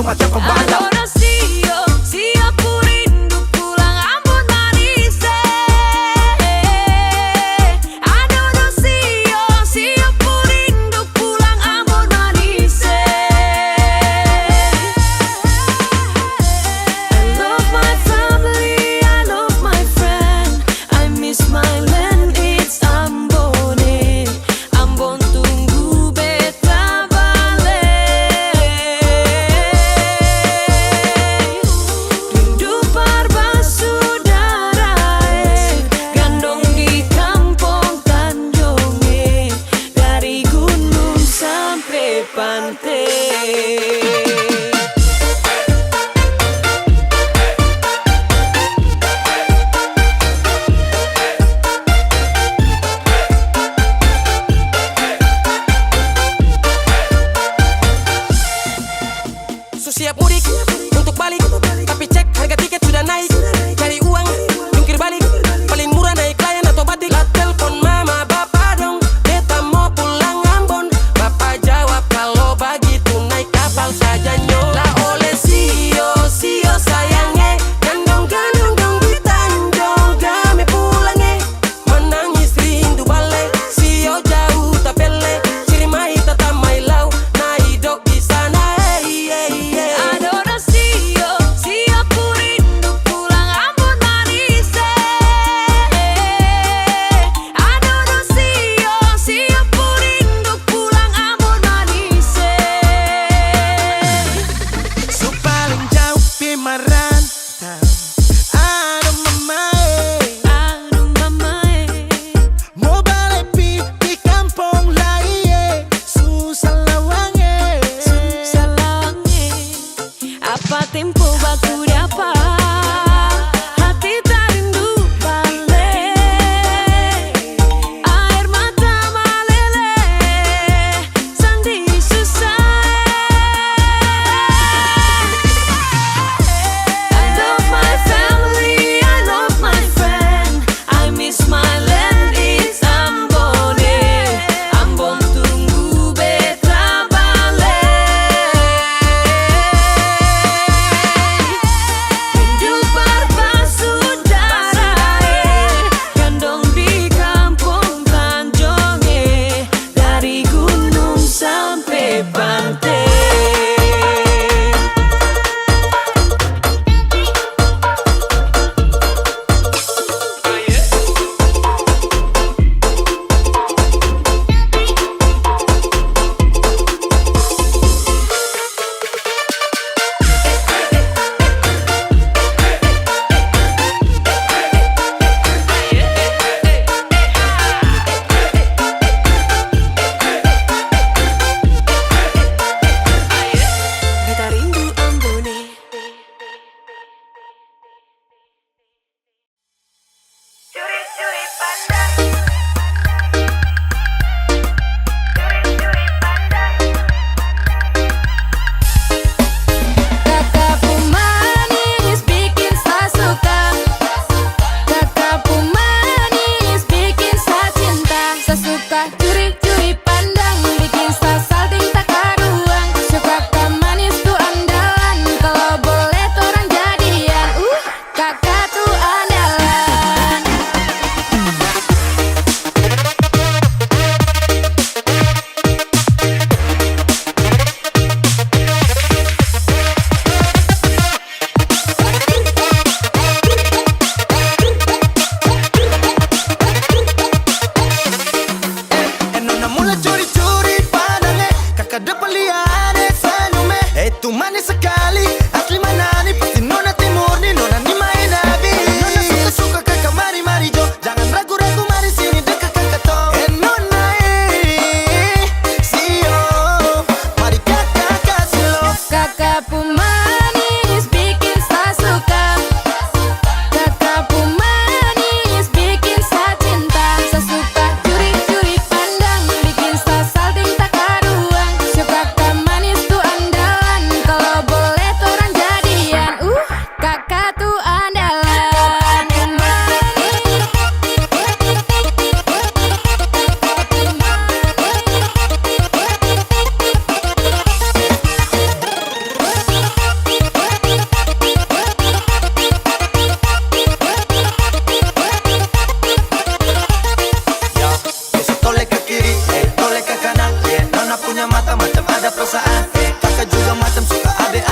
pacar pembalap. Adorasio, si aku rindu pulang Ambon manis. Adorasio, si aku rindu pulang Ambon manis. I love my family, I love my friend, I miss my land, it's Ambon. Ambon tunggu beta balik. Rindu parbasaudara, gandong di kampung Tanjung, dari gunung sampai pantai. Siap mudik untuk balik, tapi cek harga tiket sudah naik. Cari uang, jungkir balik, paling murah naik layan atau batik. Lah telepon mama bapak dong, beta mau pulang Ambon. Bapak jawab kalau begitu naik kapal saja nyo. Lah oleh sio sayangnya, gandong dong di Tanjung kami pulangnya. Menangis rindu balik, sio jauh tapele, cirimai tata mai lau, na hidup di sana. Adorasio, si aku rindu pulang Ambon manis. Adorasio, si aku rindu pulang Ambon manis.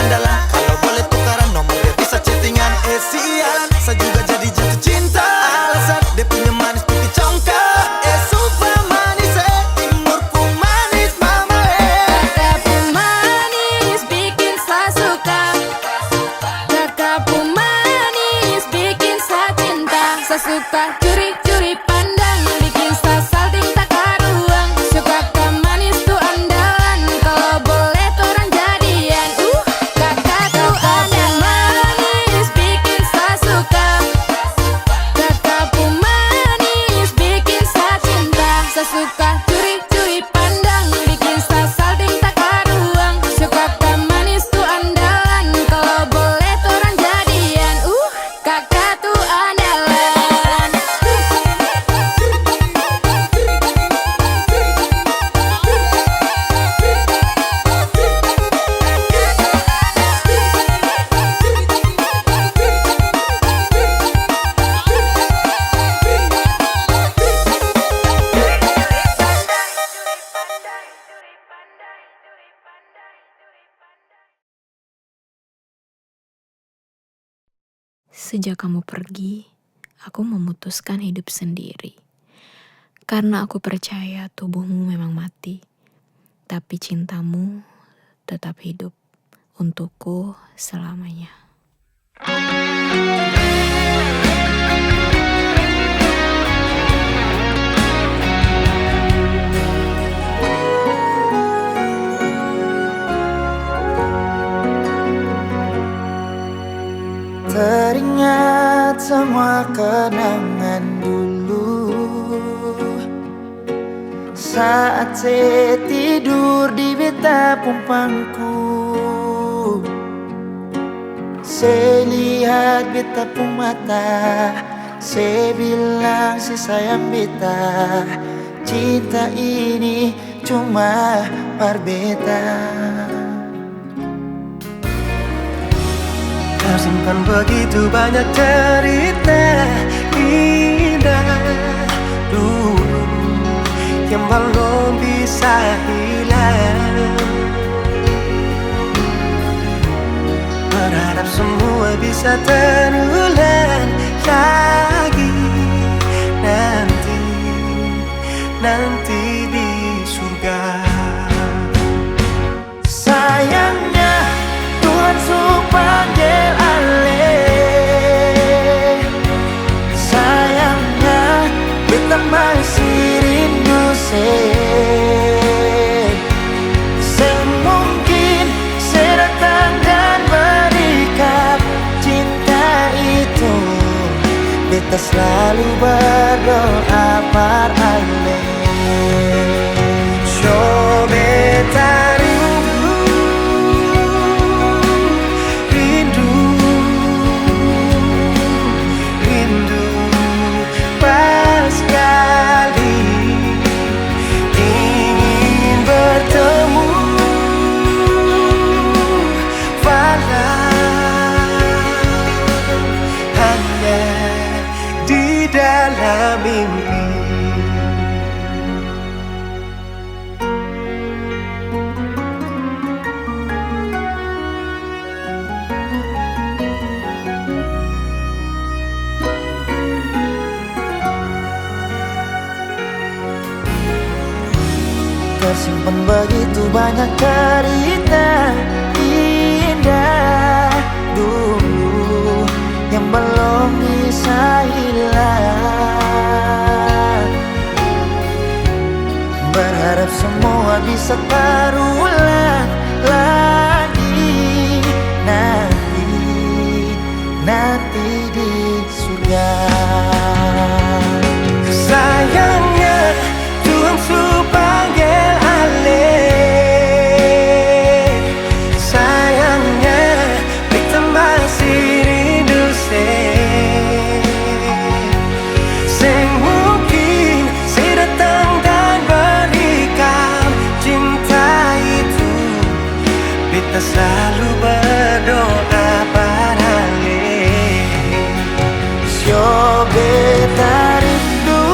andalan. Kalau boleh tukaran nomor dia bisa chattingan. Sialan, saya juga jadi jatuh cinta. Alasan dia punya manis putih congkak. Super manis timur pun manis mama Kakak pun manis bikin saya suka. Kakak pun manis bikin saya cinta. Saya suka curi-curi pandang, bikin saya salting tak karuang. Suka kau manis tuh andalan, kalau boleh tuh orang jadian. Kakak tuh manis bikin saya suka. Kakak pun manis bikin saya cinta. Saya suka curi-curi pandang, bikin saya salting tak karuang. Suka kau manis tuh andalan, kalau boleh tuh orang jadian. Kakak tuh andalan. Sejak kamu pergi, aku memutuskan hidup sendiri. Karena aku percaya tubuhmu memang mati, tapi cintamu tetap hidup untukku selamanya. Teringat semua kenangan dulu saat saya tidur di beta pumpangku. Saya lihat beta pun mata, saya bilang si sayang beta, cinta ini cuma par beta. Tersimpan begitu banyak cerita indah dulu yang belum bisa hilang. Berharap semua bisa terulang lagi nanti di surga. Sayangnya Tuhan suruh panggil alih. Sayangnya beta masih rindu semungkin saya datang dan berikan cinta itu. Beta selalu berdoa par alih. So beta dalam mimpi. Tersimpan begitu banyak cerita indah dulu yang belum bisa hilang. Berharap semua bisa terulang lagi nanti di surga. Sayangnya Tuhan suruh panggil alih. Sayangnya beta masih rindu semungkin saya datang dan berikan cinta itu. Beta selalu berdoa padanya. Sio beta rindu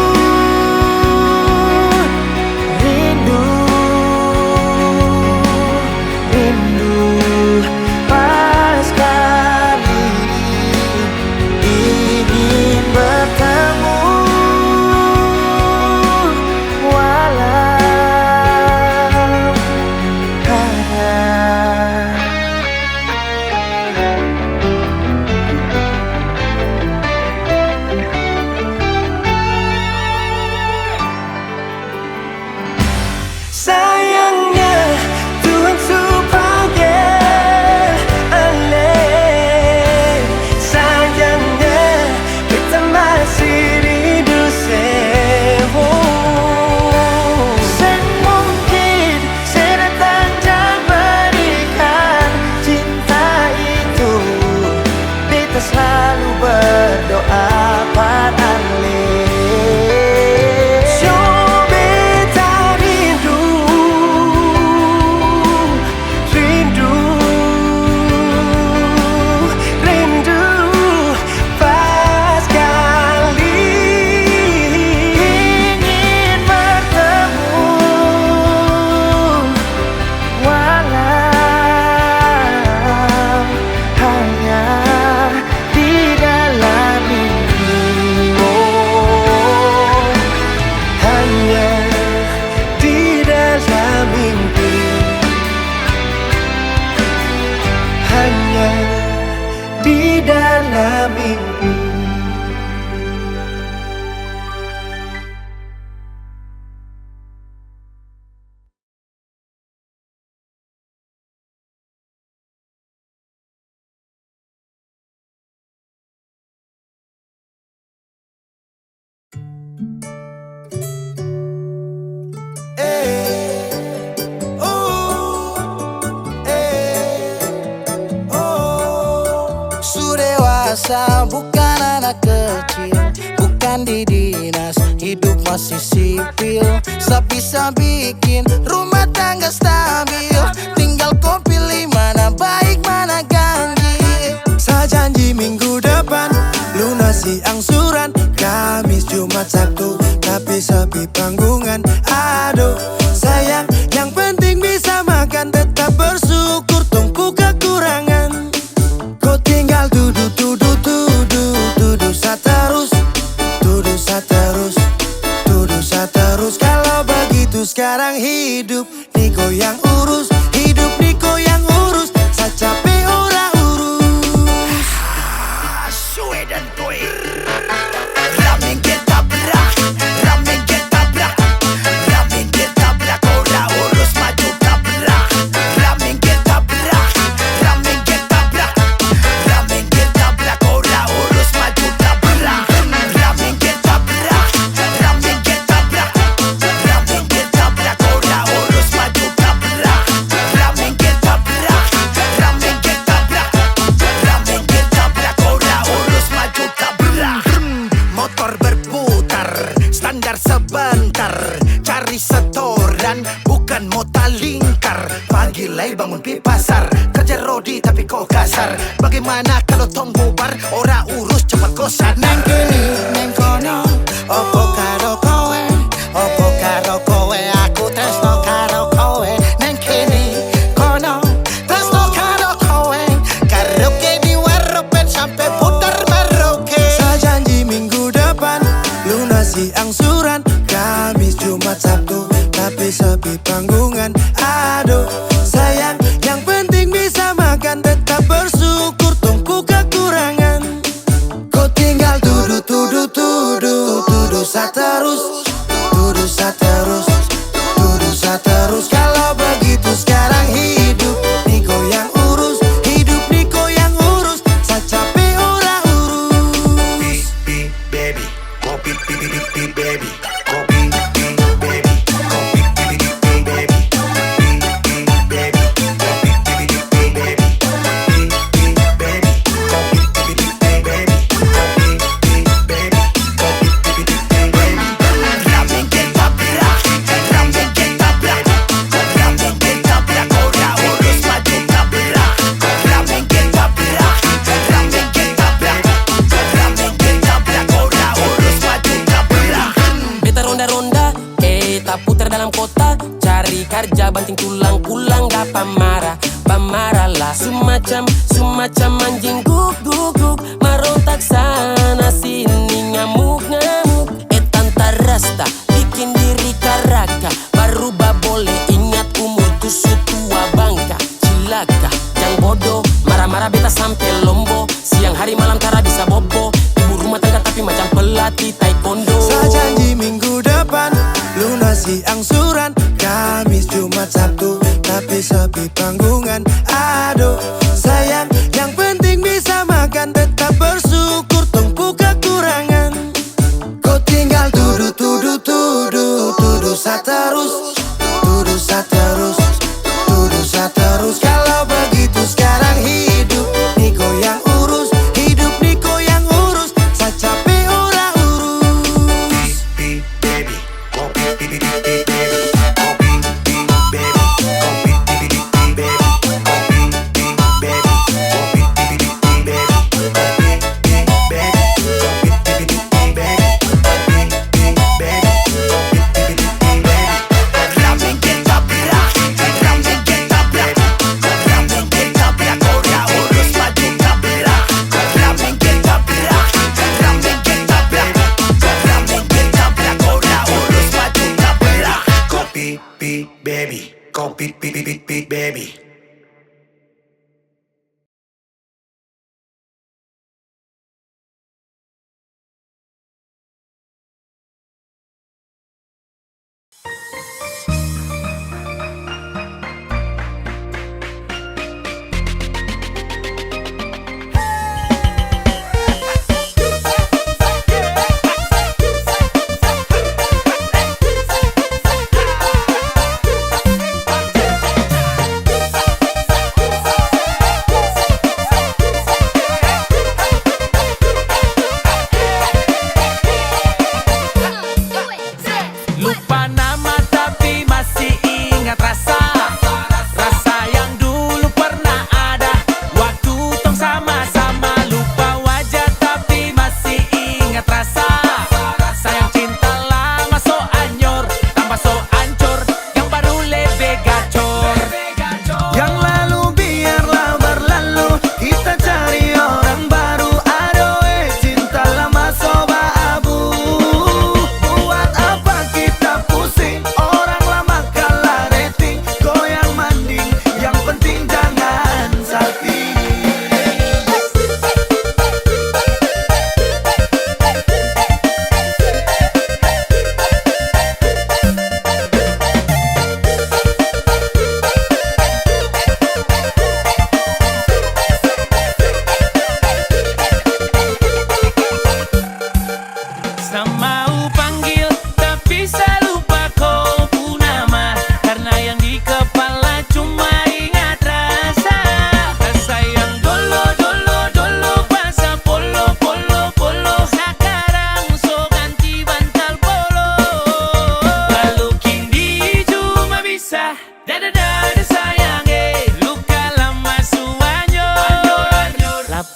dewasa, bukan anak kecil, bukan di dinas, hidup masih sipil. Bisa bikin rumah tangga stabil, tinggal kau pilih mana baik mana ganjil. Saya janji minggu depan lunasi angsuran, Kamis, Jumat, Sabtu, tapi sepi panggungan. Aduh sayang, yang penting bisa makan, tetap bersyukur, tunggu kekurangan. Kau tinggal duduk saterus, duduk saterus, duduk saterus. Kalau begitu sekarang hidup Niko yang urus, hidup Niko yang urus, saya capek ora urus. Sue dan toy ramen ketabrak, ramen ketabrak, ramen ketabrak, ora urus maju tabrak. Ramen ketabrak, ramen ketabrak, ramen ketabrak, ora urus maju tabrak. Ramen ketabrak, ramen ketabrak, ramen ketabrak, ora urus maju tabrak. Ramen ketabrak, ramen ketabrak, ramen ketabrak, ora urus maju tabrak. Motor berputar, standar sebentar, cari setoran, bukan mota lingkar. Pagi lay bangun pi pasar, kerja rodi tapi kok kasar. Bagaimana kalau tong bubar, ora urus cepat kosan. Neng kini, neng kono, opo karo kowe, opo karo kowe, aku tresno karo kowe. Neng kini, kono, tresno karo kowe, karaoke di waropen sampai putar maroke. Saya janji minggu depan lunasi angsuran, Kamis, Jumat, Sabtu, tapi sepi panggungan. Aduh sayang, yang penting bisa makan, tetap bersyukur, tunggu kekurangan. Kau tinggal duduk saterus, duduk saterus, duduk saterus. Kalau begitu sekarang hidup Niko yang urus, hidup Niko yang urus, saya capek ora urus. Baby, kopi baby, kopi baby, kopi baby, ramen ketabrak, ramen ketabrak, ramen ketabrak, ora urus maju tabrak. Ramen ketabrak, ramen ketabrak, ramen ketabrak, ora urus maju tabrak. Beta ronda-ronda, tak putar dalam kota, cari kerja banting tulang, pulang dapat marah, bamarah lah. Semacam anjing guk, marontak sana sini, ngamuk, tanta rasta, bikin diri karaka, baru boleh ingat umurku sutua bangka. Cilaka, yang bodoh, marah-marah beta sampai lombo, siang hari malam tara bisa bobo, ibu rumah tangga tapi macam pelatih taekwondo. Saya janji minggu depan lunasi angsuran, Kamis, Jumat, Sabtu, tapi sepi panggungan. Aduh sayang, yang penting bisa makan, tetap bersyukur, tunggu kekurangan. Kau tinggal duduk saterus, duduk saterus, duduk saterus. Kalau begitu sekarang hidup Niko yang urus, hidup Niko yang urus, saya capek ora urus. Baby, kopi baby, kopi baby, kopi baby, kopi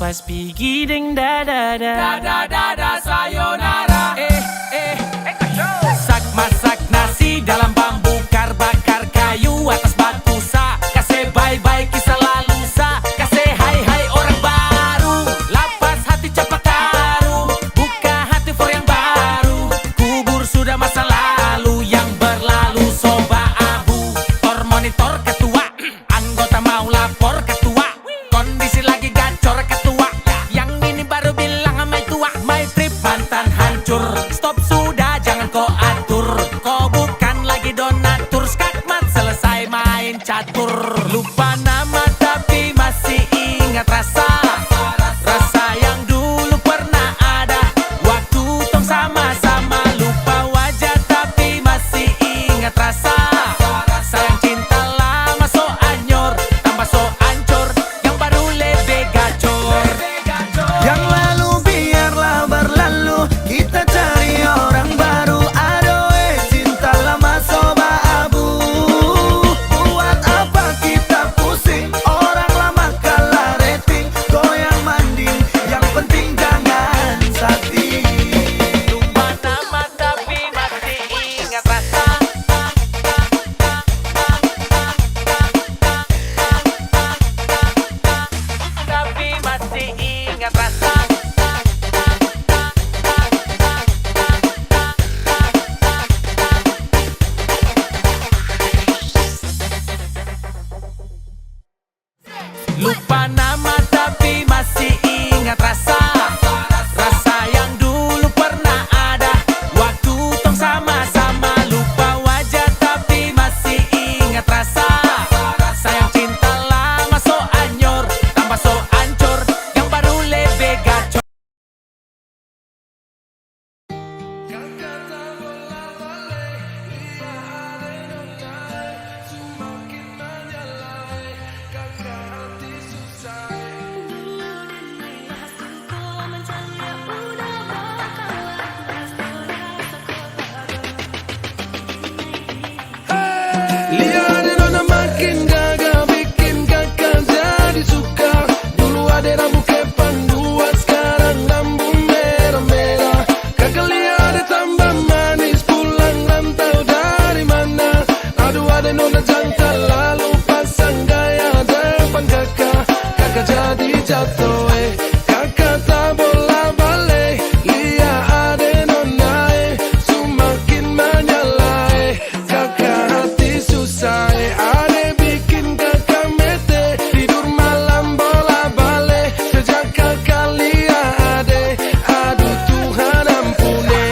Pas pigi ding da da da da da da sayonara. Masak nasi dalam bambu, bakar kayu atas batu sa. Kasih bye-bye kisah lalu sa. Kasih hai-hai orang baru. Lapas hati cepat taruh. Buka hati for yang baru. Kubur sudah masa lalu yang berlalu. Soba abu, tor monitor ketua. Anggota mau lapor ketua. Kondisi lagi gacor ketua. Yang ini baru bilang sama tua. My trip mantan hancur. Stop sudah jangan kau atur. Kau bukan lagi donatur. Skakmat selesai main catur. Lupa nama tapi masih ingat rasa. Rasa yang dulu pernah ada. Waktu tong sama-sama. Lupa wajah tapi masih ingat rasa. Sayang cinta lama so anyor. Tambah so ancur. Yang baru lebih gacor. Yang lalu biarlah berlalu. Kita cari orang baru. Aduh cinta lama soba abu. Buat apa kita pusing? Orang lama kalah rating. Goyang manding. Yang penting jangan sakit. Lupa nama tapi masih ingat rasa. Tapi masih ingat rasa. Lupa nama tapi masih ingat rasa. Rasa yang dulu pernah ada. Waktu tong sama-sama. Lupa wajah tapi masih ingat rasa. Sayang cinta lama so anyor. Tambah so ancur. Yang baru lebih gacor. Liatin nona makin gagal bikin kakak jadi suka. Dulu ada rambut kepanduan, sekarang rambut merah-merah. Kakak liatin tambah manis, pulang rantau dari mana? Aduh ada nona jangka lalu pasang gaya depan kakak. Kakak jadi jatuh kakak tak bola balik. Lihat ada nona semakin menyala kakak hati susah ada bikin kakak mete. Tidur malam bola balik. Sejak kakak lihat ada. Aduh Tuhan ampuni.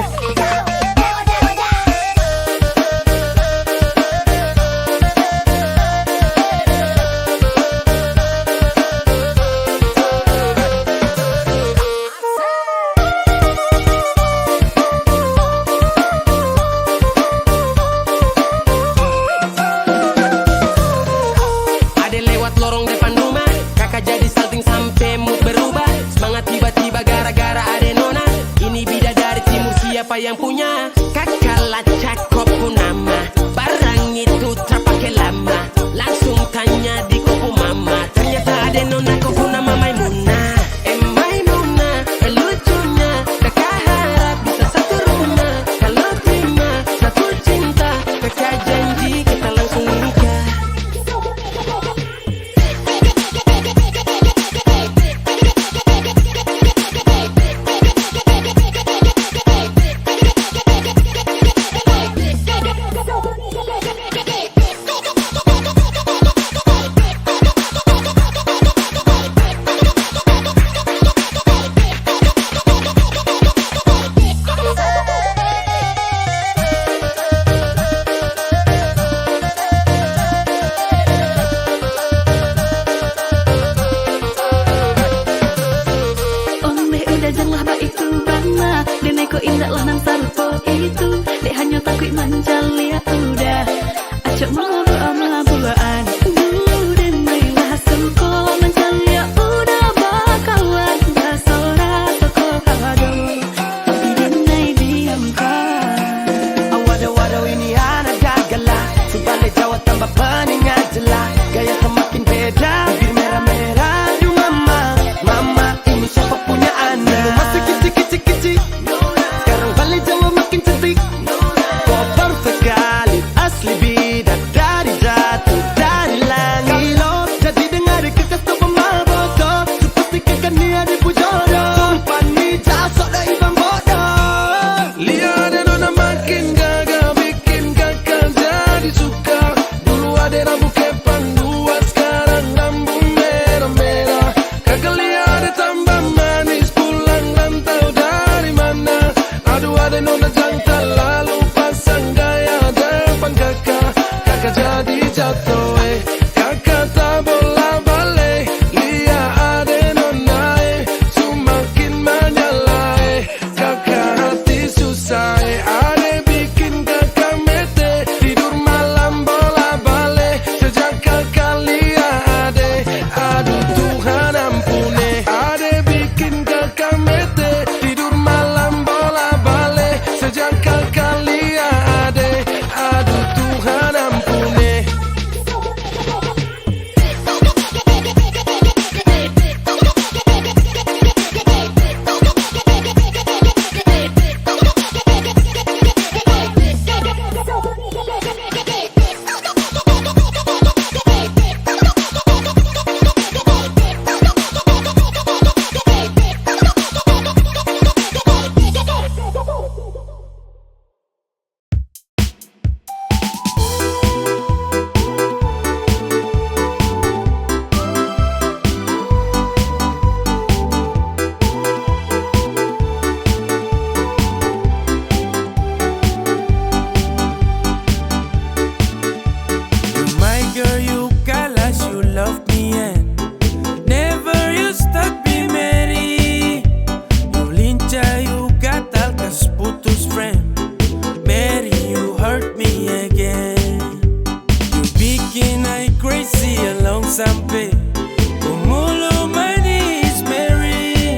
Mulu manis Mary,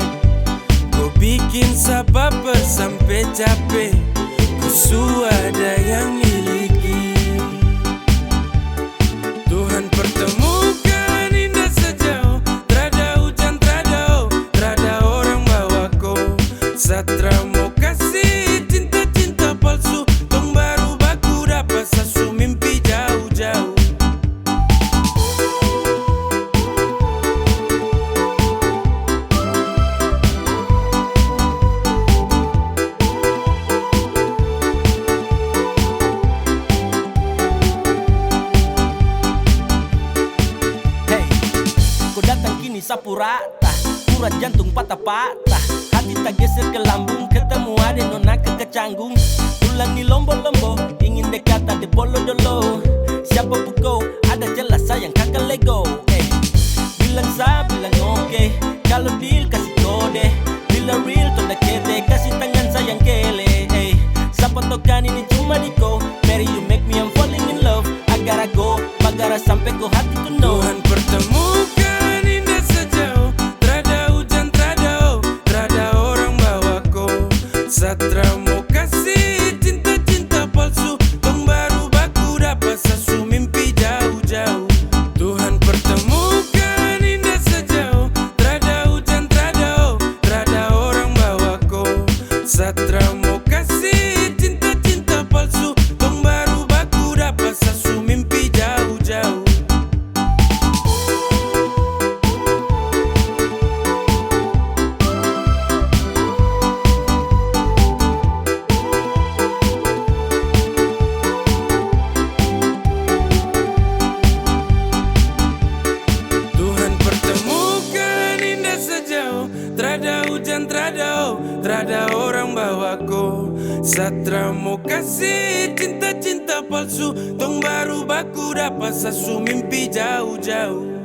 kau bikin sabar sampai capek. Ku suada yang miliki. Tuhan pertemukan indah sejauh, terada hujan, terada orang bawa kau. Satra mau kasih cinta palsu, tong baru baku dapat sasu mimpi jauh-jauh. Hey, kau datang kini sapu rata, urat jantung patah-patah, hati tak geser ke lambung, ketemu ada nona kecanggung. Tulang di lombo-lombo, ingin dekat ada bolo-dolo. Siapa kau, ada jelas sayang kakak lego. Bilang sa, bilang oke, kalau deal kasih kode. Bila real, tonda kete, kasih tangan sayang kele. Siapa tokan ini cuma di kau. Mary you make me I'm falling in love. Agar aku, bagara sampai kau hati to know. Tuhan pertemukan indah sejauh, terada hujan, terada orang bawa kau. Satra mau kasih cinta palsu, tong baru baku dapat sasu mimpi jauh-jauh. Tuhan pertemukan indah sejauh, terada hujan, terada orang bawa kau. Satra mau kasih cinta palsu, tong baru baku dapat sasu mimpi jauh-jauh. Tuhan pertemukan indah sejauh, terada hujan, terada orang bawa kau. Satra mau kasih cinta palsu, tong baru baku dapat sasu mimpi jauh-jauh.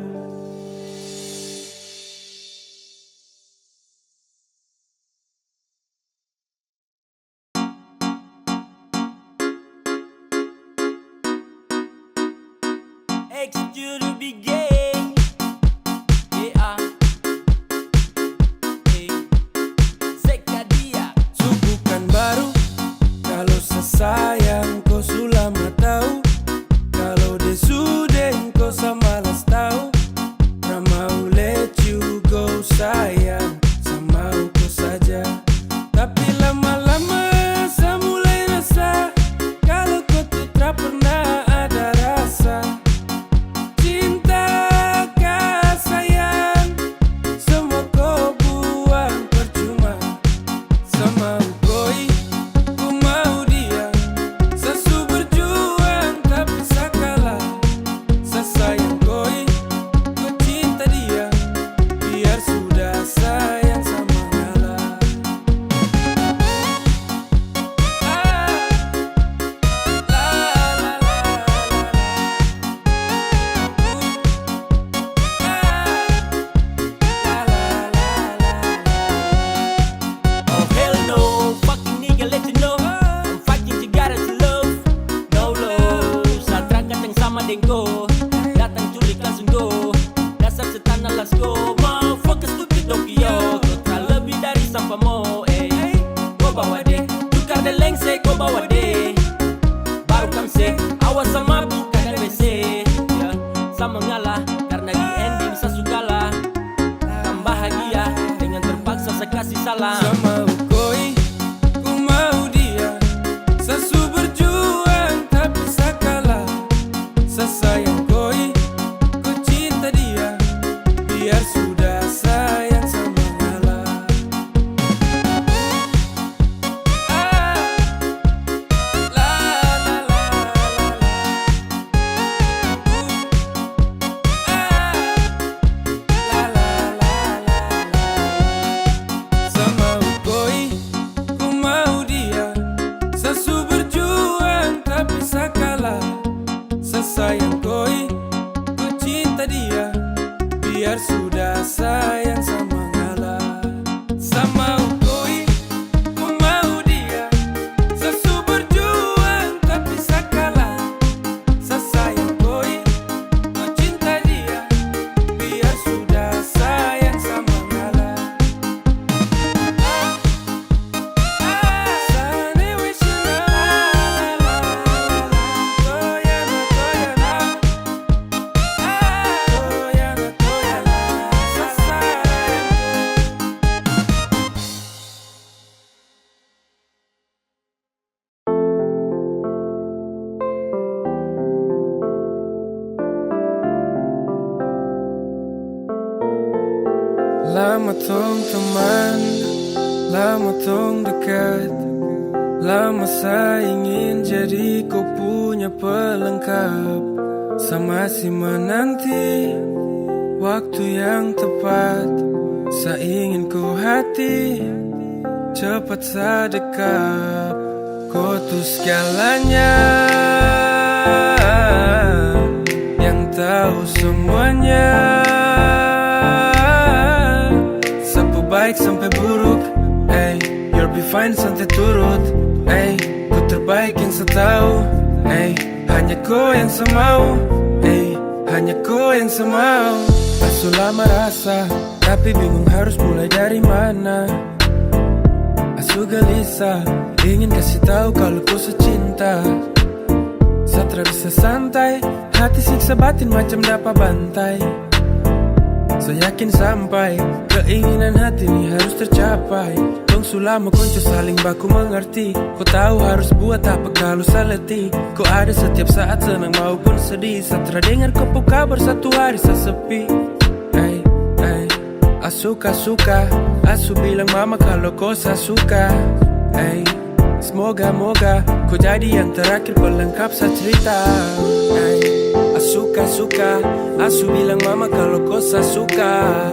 Excuse to be gay. Yeah. Sekadia. Subukan baru, kalau sesayang kau sulama tahu. Kalau desuden kau samalas tahu. Ramau let you go sayang, sama kau saja. Tapi lama-lama saya mulai rasa, kalau kau tuh tak pernah ada rasa. Cinta kah sayang, semua kau buang percuma. Sama koi, ku mau dia. Sesu berjuang tak bisa kalah. Sesayang koi, ku cinta dia. Biar sudah sayang sama ngalah. Oh hell no, fucking nigga let you know I'm fighting together to love. No love, Satra katang sama dengko. Datang culik langsung go. Dasar setan let's go. Motherfucker stupid Tokyo. Kau tak lebih dari sampah mo. Kau bawa deh, tukar the lengse kau bawa deh. Baru kamse, awas sama bukan WC. Ya, sama ngalah karena di ending saya sukalah. Tambah bahagia dengan terpaksa saya kasih salam. Sama koi, ku mau dia. Sesu berjuang tak bisa kalah. Sesayang koi, ku cinta dia. Biar sudah sayang sama ngalah. Sama koi, ku mau dia. Sesu berjuang tak bisa kalah. Sesayang koi, ku cinta dia. Biar sudah sayang sama ngalah. Sama koi, ku mau dia. Sesu berjuang tak bisa kalah. Sesayang koi, ku cinta dia. Biar sudah Lama tong teman, lama tong dekat, lama saya ingin jadi kau punya pelengkap. Sama si menanti waktu yang tepat, saya ingin kau hati cepat sedekap. Kau tuh segalanya, yang tahu semuanya. Sapu baik sampai buruk, you'll be fine santai turut, ku terbaik yang setahu, hanya kau yang semau, hanya kau yang semau. Asu lama rasa, tapi bingung harus mulai dari mana. Asu gelisah, ingin kasih tahu kalau kau secinta. Satra bisa santai, hati siksa batin macam dapat bantai. Saya yakin sampai keinginan hati ini harus tercapai. Dong sulama konco saling baku mengerti. Kau tahu harus buat apa kalau saleti. Kau ada setiap saat senang maupun sedih. Satra dengar kau kabar satu hari sesepi. Suka, asu bilang mama kalau kau suka. Semoga kau jadi yang terakhir pelengkap sa cerita. Suka, asu bilang mama kalau kau suka.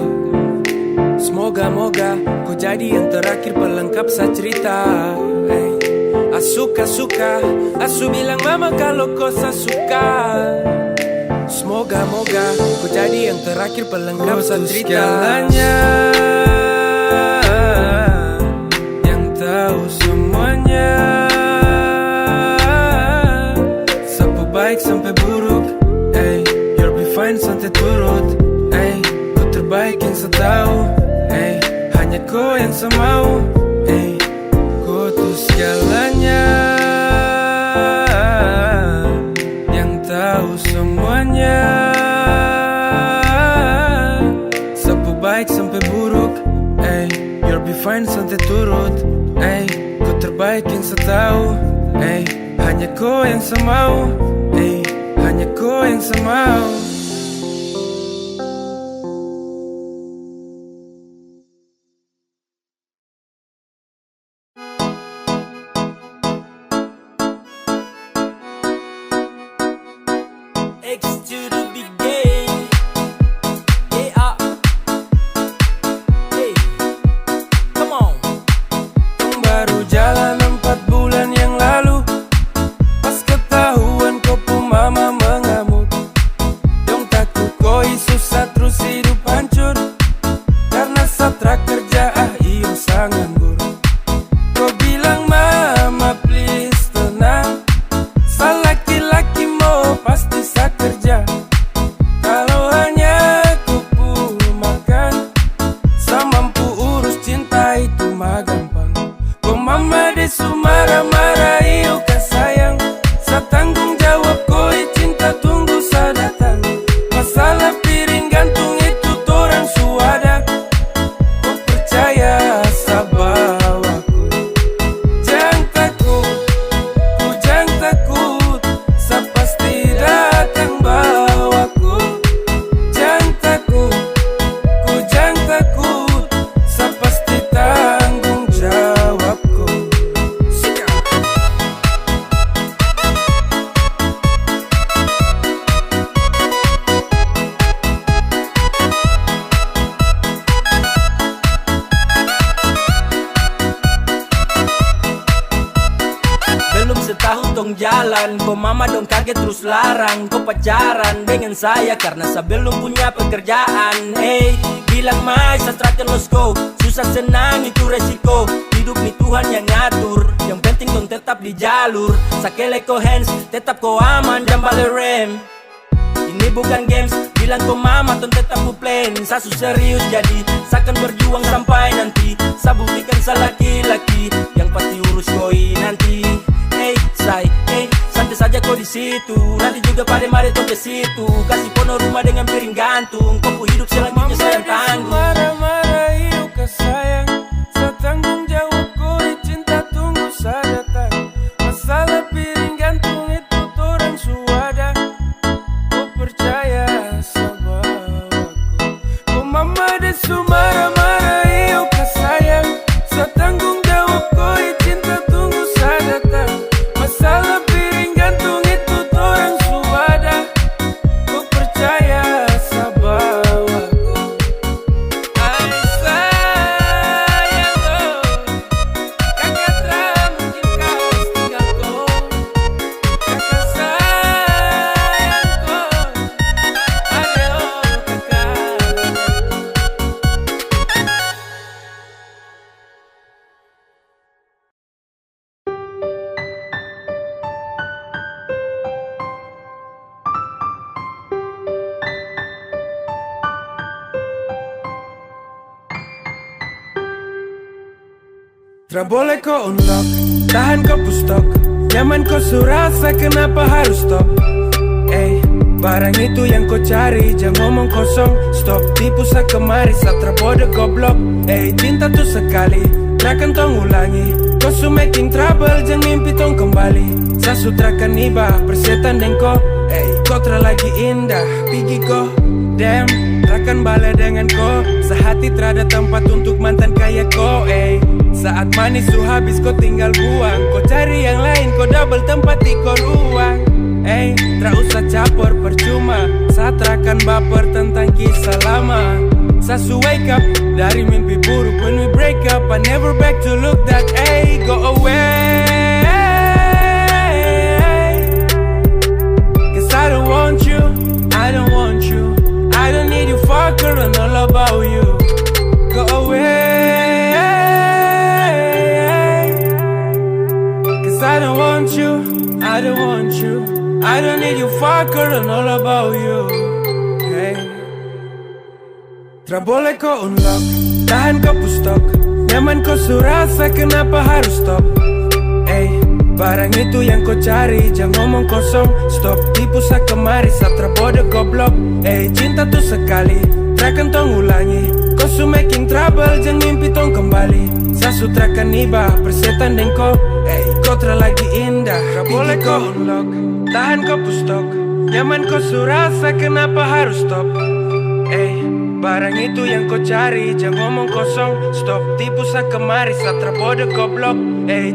Semoga kau jadi yang terakhir pelengkap sa cerita. Suka, asu bilang mama kalau kau suka. Semoga kau jadi yang terakhir pelengkap sa cerita. Segalanya, yang tahu semuanya. Sapu baik sampai buruk, you'll be fine santai turut, ku terbaik yang setahu, hanya kau yang semau, kau tuh segalanya, yang tahu semuanya. Sapu baik sampai buruk, you'll be fine santai turut, ku terbaik yang setahu, hanya kau yang semau, hanya kau yang semau. X to the big game. Yeah. Hey, come on. Baru jalan 4 bulan yang lalu, pas ketahuan kau pun mama mengamuk. Dong takut kau susah terus hidup hancur, karena satra kerja iyo sang nganggur. Kau bilang mama please tenang, sa laki-laki mau pasti sa kerja. Kalau hanya ku pun makan, sa mampu urus cinta itu mah gampang. Kau mama desu marah-marah iyo kan sayang, sa tanggung jawab kau cinta tunggu sa datang. Masalah piring gantung itu torang suada, kau percaya sa bawaku. Jangan takut, ku jangan takut, sa pasti datang bawaku. Jangan takut, ku jangan takut, sa pasti tanggung jawabku. Belum setahun tong jalan, kau mama dong kaget terus larang kau pacaran dengan saya karena saya belum punya pekerjaan. Hey, bilang mai sastrakan losko, susah senang itu resiko. Hidup nih Tuhan yang ngatur, yang penting dong tetap di jalur. Sakele ko hands, tetap ko aman dan balik rem. Ini bukan games, bilang kau mama ton tetap ku plan. Sasu serius jadi, sakan berjuang sampai nanti. Sa buktikan sa laki-laki, yang pasti urus koi nanti. Hey, santai saja kau di situ. Nanti juga pada mari tong ke situ. Kasih pono rumah dengan piring gantung. Kau pu hidup selanjutnya saya tanggung. Marah-marah iyo kan sayang, sa tanggung jawab kau cinta tunggu sa datang. Masalah piring gantung itu torang suada, kau percaya sa bawaku. Kau mama desu marah-marah Tra boleh kau unlock, tahan kau pustok. Nyaman kau surasa, kenapa harus stop? Barang itu yang kau cari, jangan ngomong kosong. Stop tipu kemari, satra bodoh goblok. Cinta tuh sekali, takkan tong ulangi. Kau su making trouble, jangan mimpi tong kembali. Sasutrakan iba, persetan dan kau. Kau lagi indah, pergi kau. Damn, takkan balik dengan kau. Sehati terada tempat untuk mantan kayak kau. Saat manis su habis kau tinggal buang. Kau cari yang lain, kau double tempat di kau ruang. Tak usah caper percuma. Satrakan baper tentang kisah lama. Sasu wake up dari mimpi buruk. When we break up, I never back to look that. Go away. Cause I don't want you, I don't want you. I don't need you, fucker, and all about you. Go away. Cause I don't want you, I don't want you. I don't need you, fucker, and all about you. Tra boleh kau unlock, tahan kau pustok. Nyaman kau surasa, kenapa harus stop? Barang itu yang kau cari, jangan ngomong kosong. Stop tipu kemari, satra bodoh goblok. Cinta tuh sekali, takkan tong ulangi. Kau su making trouble, jangan mimpi tong kembali. Sasutrakan iba, persetan dan kau. Kau lagi indah, tra boleh kau unlock, tahan kau pustok. Nyaman kau surasa, kenapa harus stop? Barang itu yang kau cari, jangan ngomong kosong. Stop tipu kemari, satra bodoh goblok.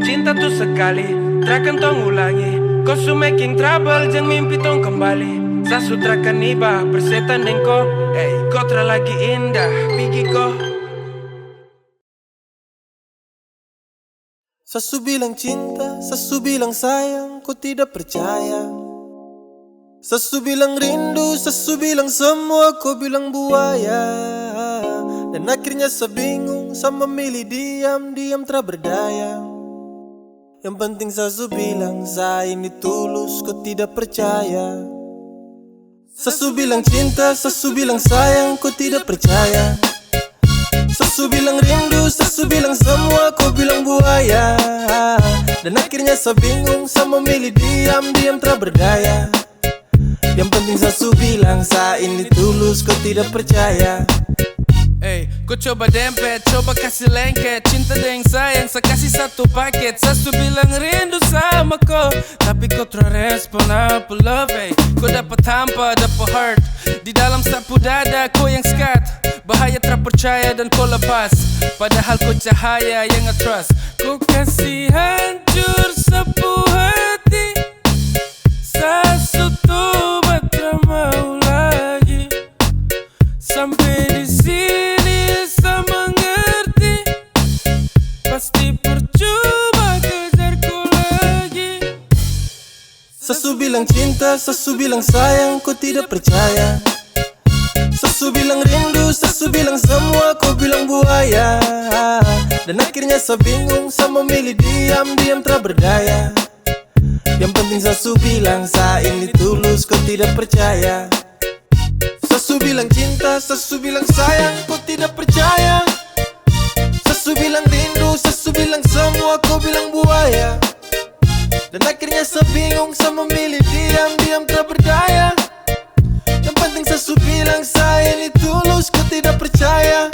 Cinta tuh sekali, takkan tong ulangi. Kau su making trouble, jangan mimpi tong kembali. Sasutrakan iba, persetan dan kau. Kau lagi indah, pergi kau. Sasu bilang cinta, sasu bilang sayang, kau tidak percaya. Sasu bilang rindu, sasu bilang semua, kau bilang buaya. Dan akhirnya saya bingung, saya memilih diam-diam tak berdaya. Yang penting sasu bilang, saya ini tulus, kau tidak percaya. Sasu bilang cinta, sasu bilang sayang, kau tidak percaya. Sasu bilang rindu, sasu bilang semua, kau bilang buaya. Dan akhirnya saya bingung, saya memilih diam-diam tak berdaya. Yang penting sasu bilang, saya ini tulus, kau tidak percaya. Kau coba dempet, coba kasih lengket. Cinta dengan sayang, saya kasih satu paket. Sasu bilang rindu sama kau, tapi kau terrespon apa love. Kau dapat hampa, dapat hurt. Di dalam sapu dada, kau yang skat. Bahaya tak percaya dan kau lepas. Padahal kau cahaya yang nge-trust. Kau kasih hancur sapu hati. Sasu tuh tak mau lagi. Sampai di sini saya mengerti. Pasti percuma kejar kau lagi. Sasu bilang cinta, sasu bilang sayang, kau tidak percaya. Sasu bilang rindu, sasu bilang semua, kau bilang buaya. Dan akhirnya saya bingung, saya memilih diam-diam tak berdaya. Yang penting sasu bilang, saya ini tulus, kau tidak percaya. Sasu bilang cinta, sasu bilang sayang, kau tidak percaya. Sasu bilang rindu, sasu bilang semua, kau bilang buaya. Dan akhirnya saya bingung, saya memilih diam-diam tak berdaya. Yang penting sasu bilang, saya ini tulus, kau tidak percaya.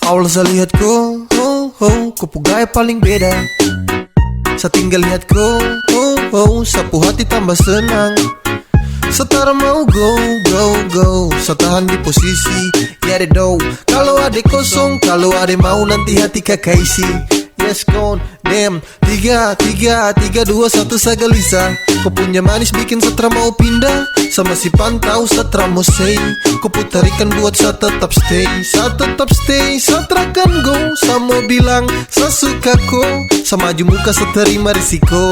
Awal saya lihat kau, kau gaya paling beda. Saya tinggal lihat kau, sapu hati tambah senang. Setara mau go, saya tahan di posisi, get it do. Kalau ada kosong, kalau ada mau nanti hati kakak isi. Yes gone, damn. 3, 2, 1 saya gelisah. Kau punya manis bikin setra mau pindah. Sama si pantau setra mau say. Kau putarikan buat saya tetap stay. Saya tetap stay, setra kan go. Saya mau bilang, saya suka kau. Sama maju muka saya terima risiko.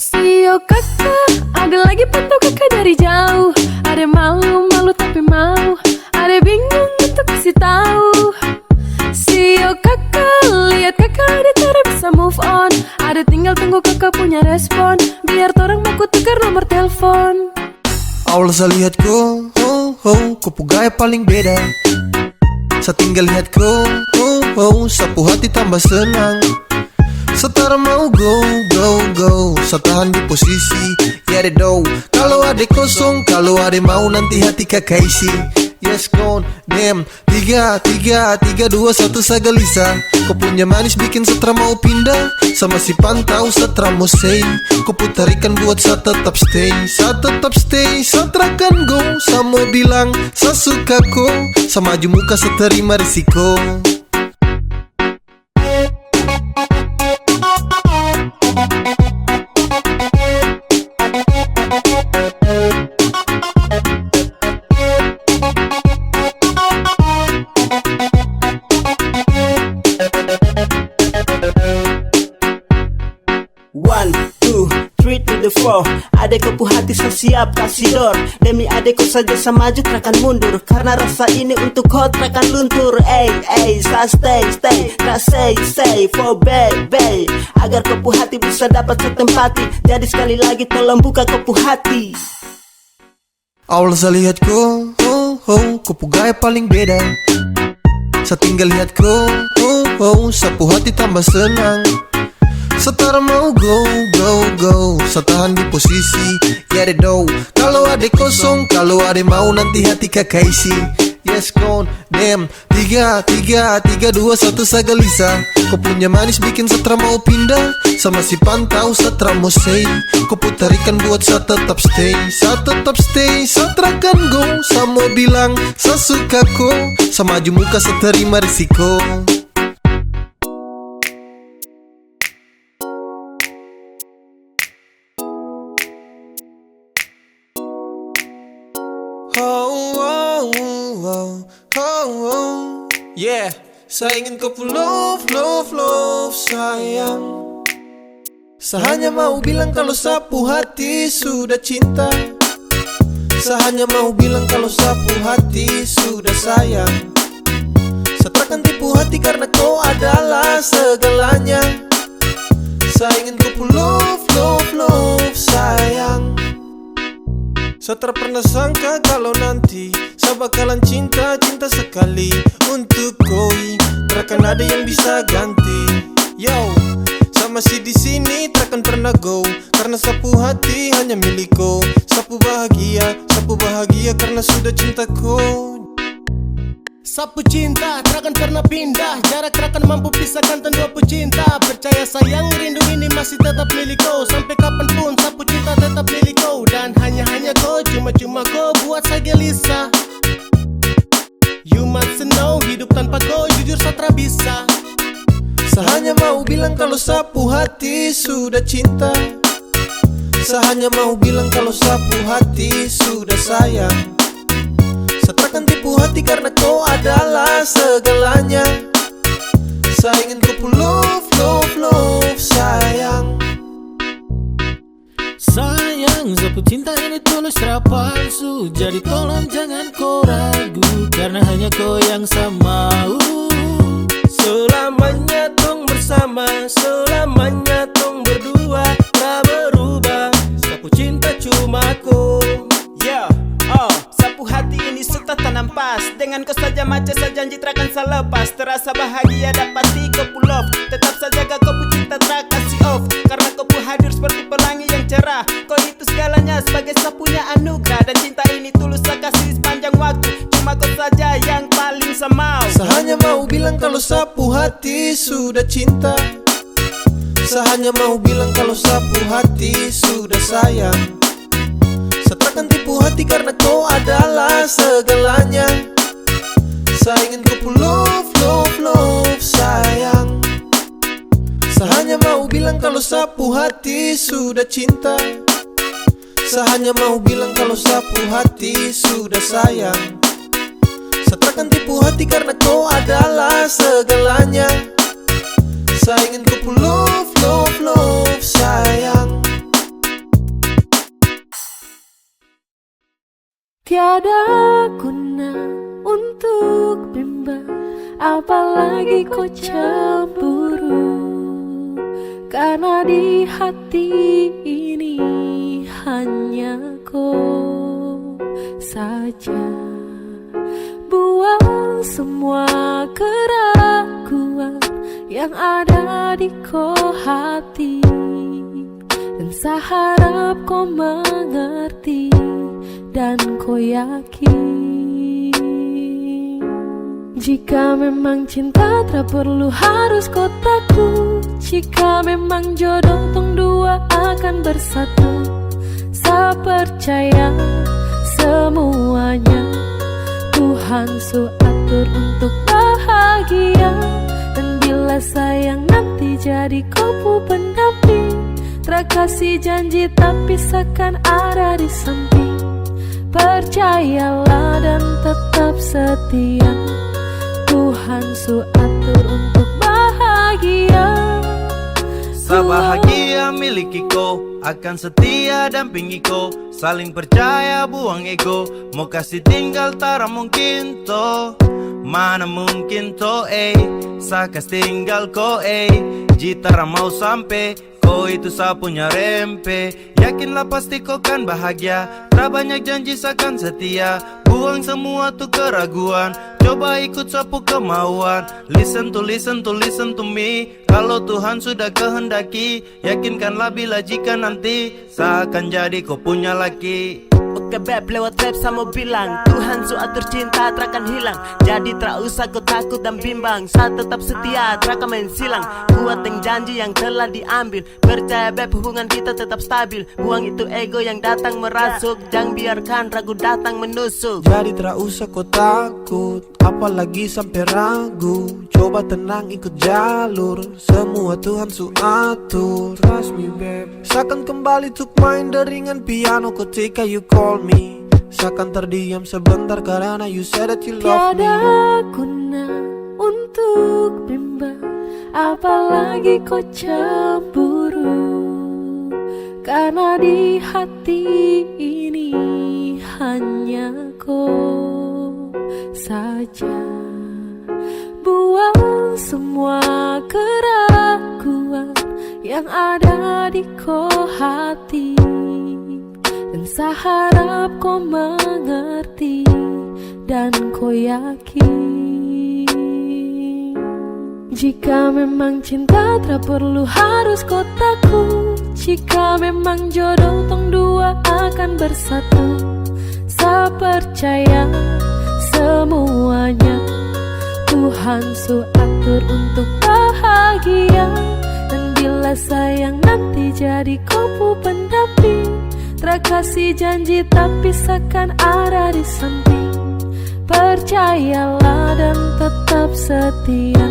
Sio kakak, ada lagi pantau kakak dari jauh. Ada malu tapi mau. Ada bingung untuk kasih tahu. Sio kakak, lihat kakak ada cara bisa move on. Ada tinggal tunggu kakak punya respon. Biar orang mau tukar nomor telepon. Awal saya lihat kau, kau gaya paling beda. Saya tinggal lihat kau, sapu hati tambah senang. Setara mau go, saya tahan di posisi. Ya deh do, kalau ada kosong, kalau ada mau nanti hati kakak isi. Yes gone, damn. 3, 2, 1 saya gelisah. Kau punya manis bikin setra mau pindah. Sama si pantau setra mau say. Kau putarikan buat saya tetap stay. Saya tetap stay, setra kan go. Saya mau bilang, saya suka kau. Sama maju muka saya terima risiko. One, two, three to the four. Adekku hati saya siap kasih door. Demi adekku saja saya maju takkan mundur. Karena rasa ini untuk kau takkan luntur. Saya stay, tak say for baby. Agar kepu hati bisa dapat setempati. Jadi sekali lagi tolong buka kepu hati. Awal saya lihat kau, kau gaya paling beda. Saya tinggal lihat kau, sapu hati tambah senang. Setara mau go, saya tahan di posisi. Ya deh do, kalau ada kosong, kalau ada mau nanti hati kakak isi. Yes gone, damn. 3, 2, 1 saya gelisah. Kau punya manis bikin setra mau pindah. Sama si pantau setra mau say. Kau putarikan buat saya tetap stay. Saya tetap stay, setra kan go. Saya mau bilang, saya suka kau. Sama maju muka saya terima risiko. Yeah, saya ingin kau love sayang. Saya hanya mau bilang kalau sapu hati sudah cinta. Saya hanya mau bilang kalau sapu hati sudah sayang. Saya takkan tipu hati karena kau adalah segalanya. Saya ingin kau love sayang. Saya tak pernah sangka kalau nanti saya bakalan cinta sekali untuk kau. Takkan ada yang bisa ganti. Yo, saya masih di sini takkan pernah go. Karena sapu hati hanya milik kau. Sapu bahagia karena sudah cinta kau. Sapu cinta takkan pernah pindah. Jarak takkan mampu pisahkan dua pecinta. Percaya sayang rindu ini masih tetap milik kau. Sampai kapanpun sapu cinta tetap milik kau. Dan hanya kau, cuma kau buat saya gelisah. You must know, hidup tanpa kau jujur saya tak bisa. Saya hanya mau bilang kalau sapu hati sudah cinta. Saya hanya mau bilang kalau sapu hati sudah sayang. Saya takkan tipu hati karena kau adalah segalanya. Saya ingin kau love sayang. Sayang, sapu cinta ini tulus tak palsu. Jadi tolong jangan kau ragu. Karena hanya kau yang saya mau. Selamanya tong bersama, selamanya tong berdua. Tak berubah, sapu cinta cuma kau. Sapu hati ini sudah tanam pas. Dengan kau saja macam saya janji takkan saya lepas. Terasa bahagia dapati kau pull off. Tetap saja kau cinta tak kasih off. Karena kau hadir seperti pelangi yang cerah. Kau itu segalanya sebagai sapunya anugerah. Dan cinta ini tulus saya kasih sepanjang waktu. Cuma kau saja yang paling saya mau. cinta. Saya hanya mau bilang kalau sapu hati sudah sayang. Saya takkan tipu hati karena kau adalah segalanya. Saya ingin kau love, love, love sayang. Saya hanya mau bilang kalau sapu hati sudah cinta. Saya hanya mau bilang kalau sapu hati sudah sayang. Saya takkan tipu hati karena kau adalah segalanya. Saya ingin kau love, love, love sayang. Tiada guna untuk bimbang, apalagi kau cemburu. Karena di hati ini hanya kau saja. Buang semua keraguan yang ada di kau hati, dan saya harap kau mengerti dan kau yakin. Jika memang cinta tak perlu harus kau takut. Jika memang jodoh tong dua akan bersatu, saya percaya semuanya Tuhan su atur untuk bahagia. Dan bila sayang nanti jadi kau pendamping, terkasih janji tapi seakan ada di samping. Percayalah dan tetap setia, Tuhan su atur untuk bahagia. Sa bahagia miliki kau, akan setia dampingi kau. Saling percaya buang ego, mau kasih tinggal tara mungkin to. Mana mungkin to sa kas tinggal kau jitara mau sampai. Kau itu sa punya rempe, yakinlah pasti kau kan bahagia. Tak banyak janji sakan setia, buang semua tuh keraguan. Coba ikut sapu kemauan. Listen to me. Kalau Tuhan sudah kehendaki, yakinkanlah bila jika nanti saya akan jadi kau punya laki. Oke beb, lewat rap saya mau bilang Tuhan su atur cinta terakan hilang. Jadi tak usah kau takut dan bimbang. Saya tetap setia, terakan main silang. Kuat dengan janji yang telah diambil. Percaya beb, hubungan kita tetap stabil. Buang itu ego yang datang merasuk. Jangan biarkan ragu datang menusuk. Jadi tak usah kau takut, apalagi sampai ragu. Coba tenang ikut jalur, semua Tuhan su atur. Trust me babe. Seakan kembali tuk main deringan piano ketika you call me. Seakan terdiam sebentar karena you said that you love me. Tiada guna untuk bimbang, apalagi kau cemburu. Karena di hati ini hanya kau saja. Buang semua keraguan yang ada di kau hati, dan saya harap kau mengerti dan kau yakin. Jika memang cinta tak perlu harus kau takut. Jika memang jodoh tong dua akan bersatu, saya percaya semuanya Tuhan su atur untuk bahagia. Dan bila sayang nanti jadi kau pendamping, terkasih janji tapi seakan ada di samping. Percayalah dan tetap setia,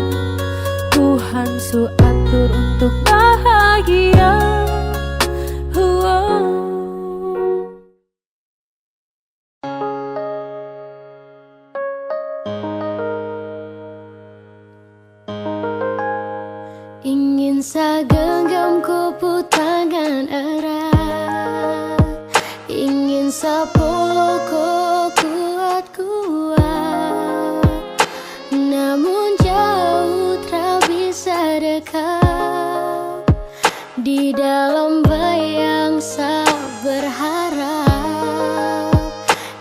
Tuhan su atur untuk bahagia. Ingin saya genggam kupu tangan erat, ingin saya peluk kuat-kuat. Namun jauh tak bisa dekat. Di dalam bayang saya berharap,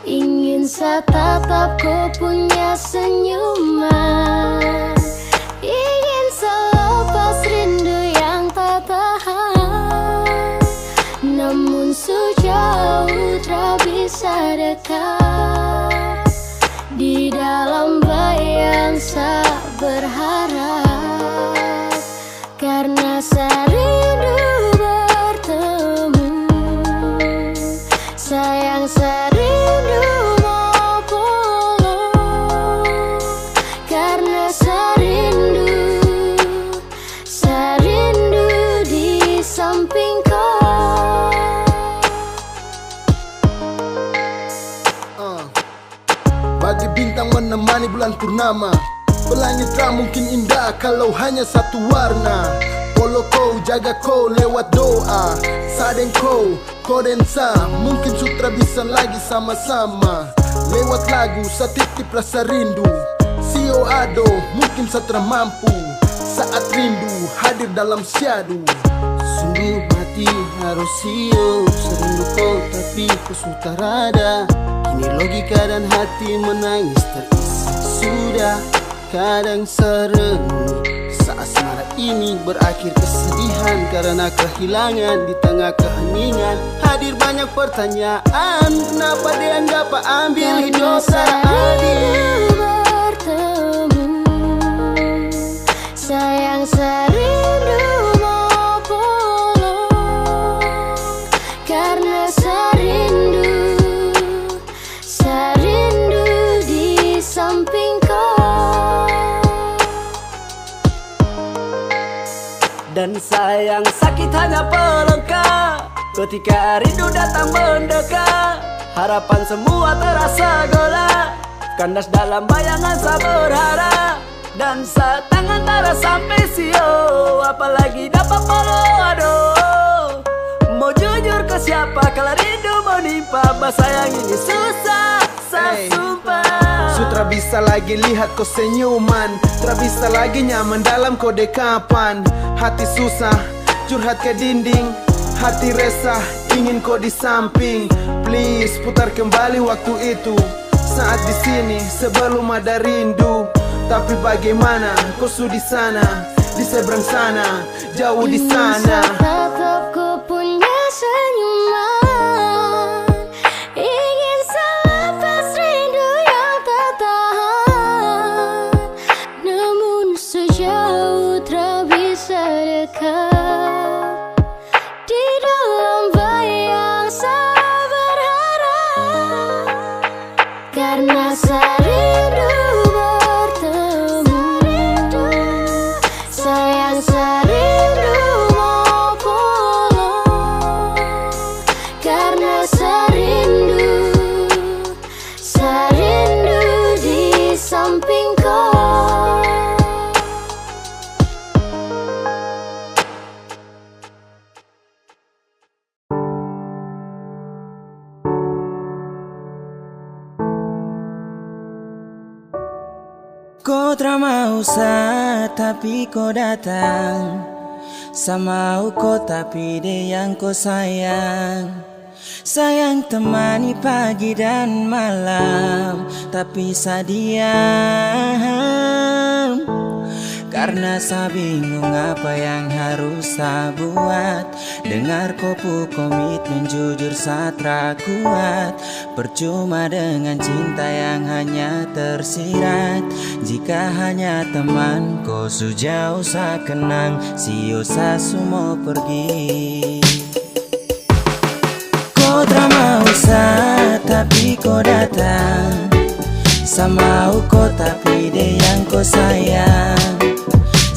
ingin saya tatap kau punya senyuman. Ingin selepas rindu yang tak tahan, namun sejauh tak bisa dekat. Di dalam bayang saya berharap, serindu bertemu, sayang serindu mau pulang. Karena serindu di samping kau. Bagi bintang menemani bulan purnama, pelangit terang mungkin indah kalau hanya satu warna. Polo kau, jaga kau lewat doa. Sadeng kau densa, mungkin sutra bisa lagi sama-sama. Lewat lagu, satitip rasa rindu. Sio ado, mungkin satra mampu. Saat rindu hadir dalam syadu. Sungguh mati harus sio, serindu kau tapi kau sudah rada. Kini logika dan hati menangis terisi. Sudah kadang serenung saat asmara ini berakhir kesedihan karena kehilangan di tengah keheningan. Hadir banyak pertanyaan, kenapa dia nggak ambil hidup adil. Bertemu, sayang serindu mau pulang. Karena serindu di samping kau. Dan sayang sakit hanya pelengkap ketika rindu datang mendekat. Harapan semua terasa gelap, kandas dalam bayangan saya berharap. Dan saat tangan tara sampai sio, apalagi dapat polo aduh. Mau jujur ke siapa kalau rindu menimpa, bahasa yang ini susah, saya sumpah. Sutra bisa lagi lihat kau senyuman, tak bisa lagi nyaman dalam kau dekapan. Hati susah, curhat ke dinding, hati resah, ingin kau di samping. Please putar kembali waktu itu, saat di sini sebelum ada rindu. Tapi bagaimana kau sudah di sana, di seberang sana, jauh di sana. Tetap ku punya senyuman, ingin selepas rindu yang tak tahan. Namun sejauh tak bisa dekat, di dalam bayang saya berharap. Karena serindu bertemu, sayang serindu mau pulang. Karena serindu di samping kau. Kau tak mau tapi kau datang. Sama kau tapi dia yang kau sayang. Sayang temani pagi dan malam, tapi sadiam. Karena saya bingung apa yang harus saya buat. Dengar kopu komitmen jujur satra kuat. Percuma dengan cinta yang hanya tersirat. Jika hanya teman kau sejauh saya kenang, sio saya semua pergi. Kau tak mau tapi kau datang. Sama kau tapi dia yang kau sayang.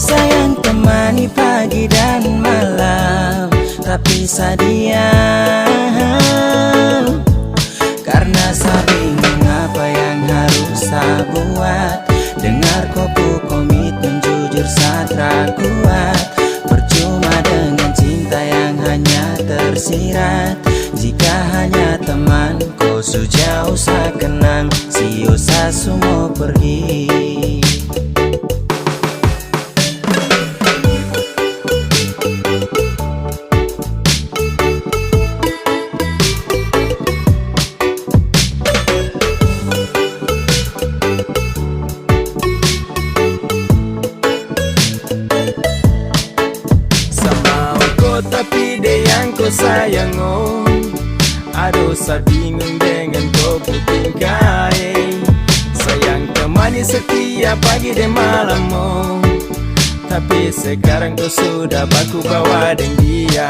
Sayang temani pagi dan malam, tapi sadiam. Karena saya bingung apa yang harus saya buat. Dengar kopu komitmen jujur satra kuat. Percuma dengan cinta yang hanya tersirat. Jika hanya teman kau sejauh saya kenang, sio saya semua pergi. Tapi dia yang kau sayang, oh. Aduh saya bingung dengan kau tingkai. Sayang temani setiap pagi dan malam, oh. tapi sekarang kau sudah baku bawa dengan dia.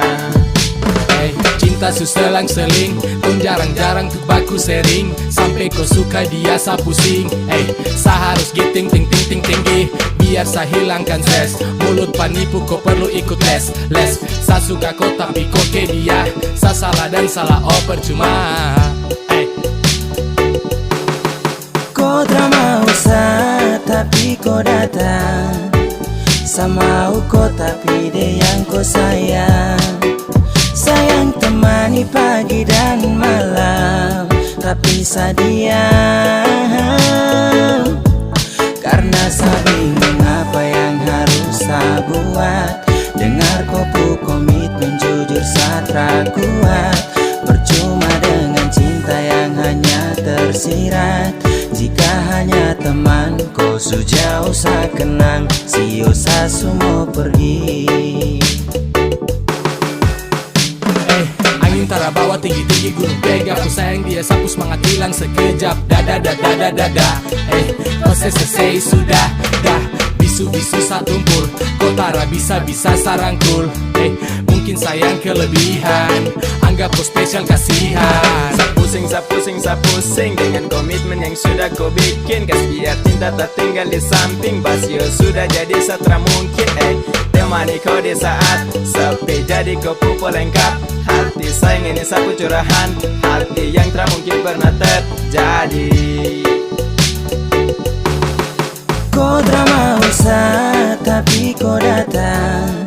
Cinta suselang-seling, kau jarang-jarang tuh baku sering. Sampai kau suka dia sa pusing. Sa harus giting ting ting ting tinggi, biar sa hilangkan stres. Mulut penipu kau perlu ikut les. Sa suka kau tapi kau ke dia. Sa salah dan salah oh percuma. Kau tak mau sa tapi kau datang. Sama kau tapi dia yang kau sayang. Sayang temani pagi dan malam, tapi sa diam. Karena sa bingung apa yang harus sa buat. Dengar kopu komitmen jujur sa tak kuat. Percuma dengan cinta yang hanya tersirat. Jika hanya teman kau sejauh sa kenang. Sio sa semua pergi. Angin tara bawa tinggi-tinggi gunung pega. Ku sayang dia sapu semangat hilang sekejap. Dada. Kau selesai sudah dah. Bisu-bisu satumpul. Kau tara bisa-bisa sarangkul. Mungkin sayang kelebihan. Anggap kau spesial kasihan. Sa pusing dengan komitmen yang sudah kau bikin. Kas biar cinta tak tinggal di samping. Basio sudah jadi satra mungkin. Temani kau di saat sepi, jadi kau pupuk lengkap. Hati sayang ini sapu curahan, hati yang tak mungkin pernah terjadi. Kau tak mau sa tapi kau datang.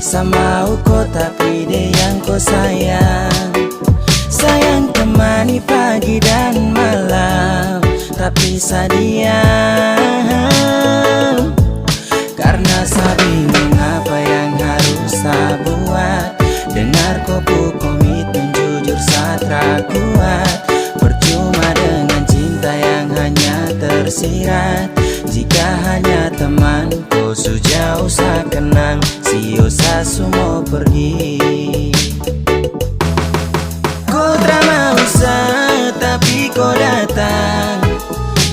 Sama kau tapi dia yang kau sayang. Sayang temani pagi dan malam, tapi sa diam. Karena sa bingung apa yang harus sa buat. Dengar kopu komitmen jujur sa tak kuat. Percuma dengan cinta yang hanya tersirat. Jika hanya teman kau sejauh sa kenang. Sio sa semua pergi. Kau tak mau sa tapi kau datang.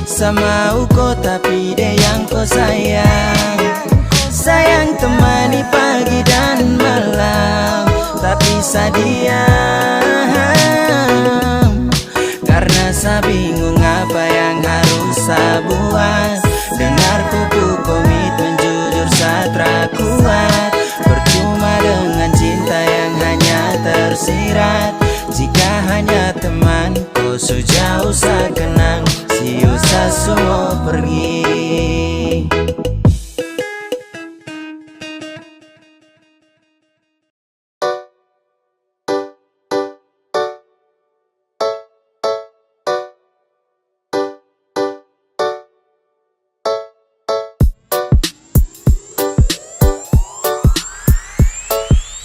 Sama kau tapi dia yang kau sayang. Sayang temani pagi dan malam, tapi sa diam. Karena sa bingung apa yang harus sa buat. Dengar kupu komitmen jujur sa tak kuat. Percuma dengan cinta yang hanya tersirat. Jika hanya teman kau sejauh sa kenang. Sio sa semua pergi.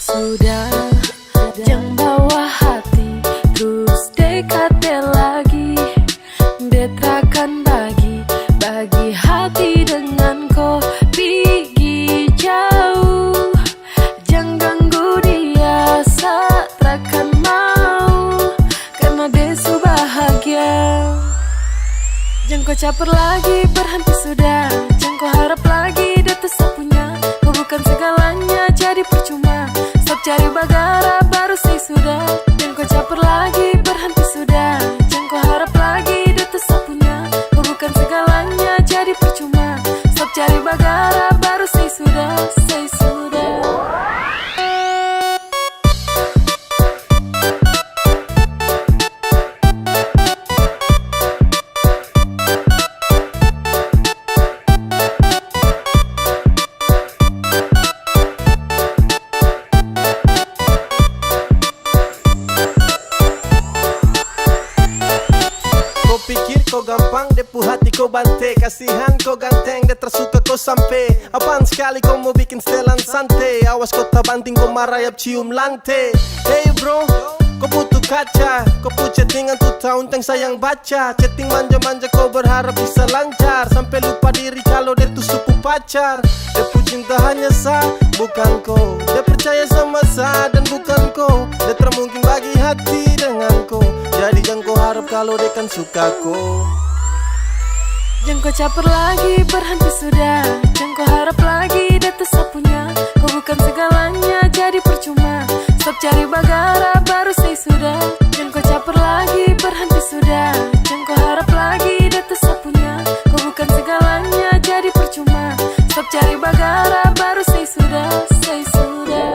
Sudah, jangan bawa hati terus dekat dia lagi. Detrakan bagi hati dengan kau pergi jauh. Jangan ganggu dia, saat takkan mau. Karena dia su bahagia. Jangan kau caper lagi, berhenti sudah. Jangan kau harap lagi, dia tuh sapunya. Kau bukan segalanya, jadi percuma. Stop cari bagara, baru say sudah. Jangan kau caper lagi, berhenti sudah. Jangan kau harap lagi, dia tuh sapunya. Kau bukan segalanya, jadi percuma. Stop cari bagara, baru say sudah, say sudah. Kau gampang, depu hati kau bante. Kasihan kau ganteng, dia tersuka kau sampai. Apaan sekali kau mau bikin setelan santai. Awas kau tak banting, kau marayap cium lantai. Hey bro, kau butuh kaca. Kau punya chattingan tuh tahun teng sayang baca. Chatting manja-manja kau berharap bisa lancar. Sampai lupa diri kalau dia tuh suku pacar. Depu cinta hanya sa, bukan kau. Dia percaya sama sa dan bukan kau. Dia termungkin bagi hati dengan kau. Jadi jangan kau harap kalau dia kan suka kau. Jangan kau caper lagi, berhenti sudah. Jangan kau harap lagi, data sapunya. Kau bukan segalanya, jadi percuma. Stop cari bagara, baru say sudah. Jangan kau caper lagi, berhenti sudah. Jangan kau harap lagi, data sapunya. Kau bukan segalanya, jadi percuma. Stop cari bagara, baru say sudah, say sudah.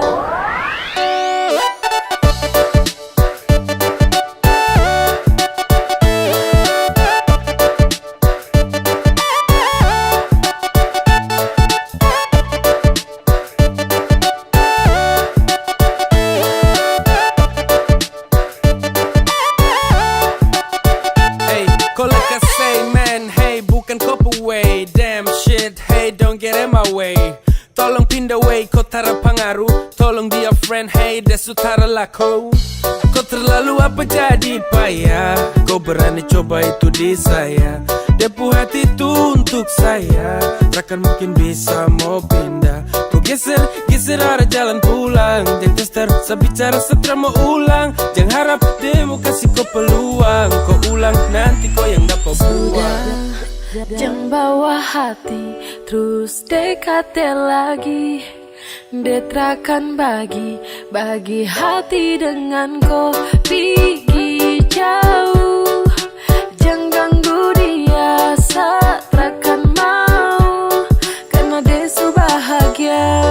Tolong pindah way, kau tara pengaruh. Tolong dia friend, hey desu tara laku. Kau terlalu apa jadi payah. Kau berani coba itu di saya. Depu hati itu untuk saya. Takkan mungkin bisa mau pindah. Kau geser, geser ada jalan pulang. Jangan tester, saya bicara setelah mau ulang. Jangan harap demo kasih kau peluang. Kau ulang, nanti kau yang dapat buang. Jangan bawa hati, terus dekati lagi. Detrakan bagi hati dengan kau pergi jauh. Jangan ganggu dia saat rakan mau, karena dia su bahagia.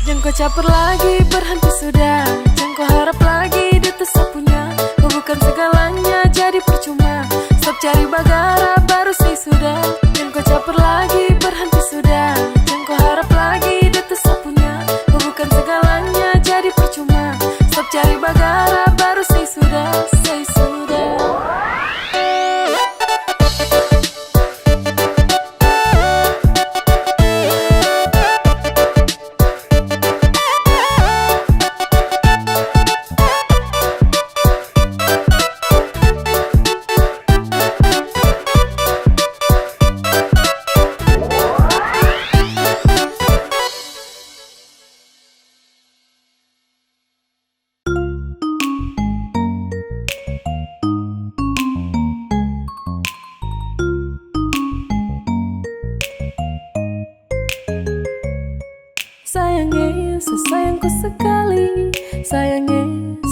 Jangan kau caper lagi, berhenti sudah. Jangan kau harap lagi, dia tersapunya. Kau bukan segalanya, jadi percuma. Stop cari bagara, baru say sudah. Jangan kau caper lagi, berhenti sudah. Jangan kau harap lagi, dia tersapunya. Kau bukan segalanya, jadi percuma. Stop cari bagara, baru say sudah, say sudah. Sayangnya, sesayangku sekali. Sayangnya,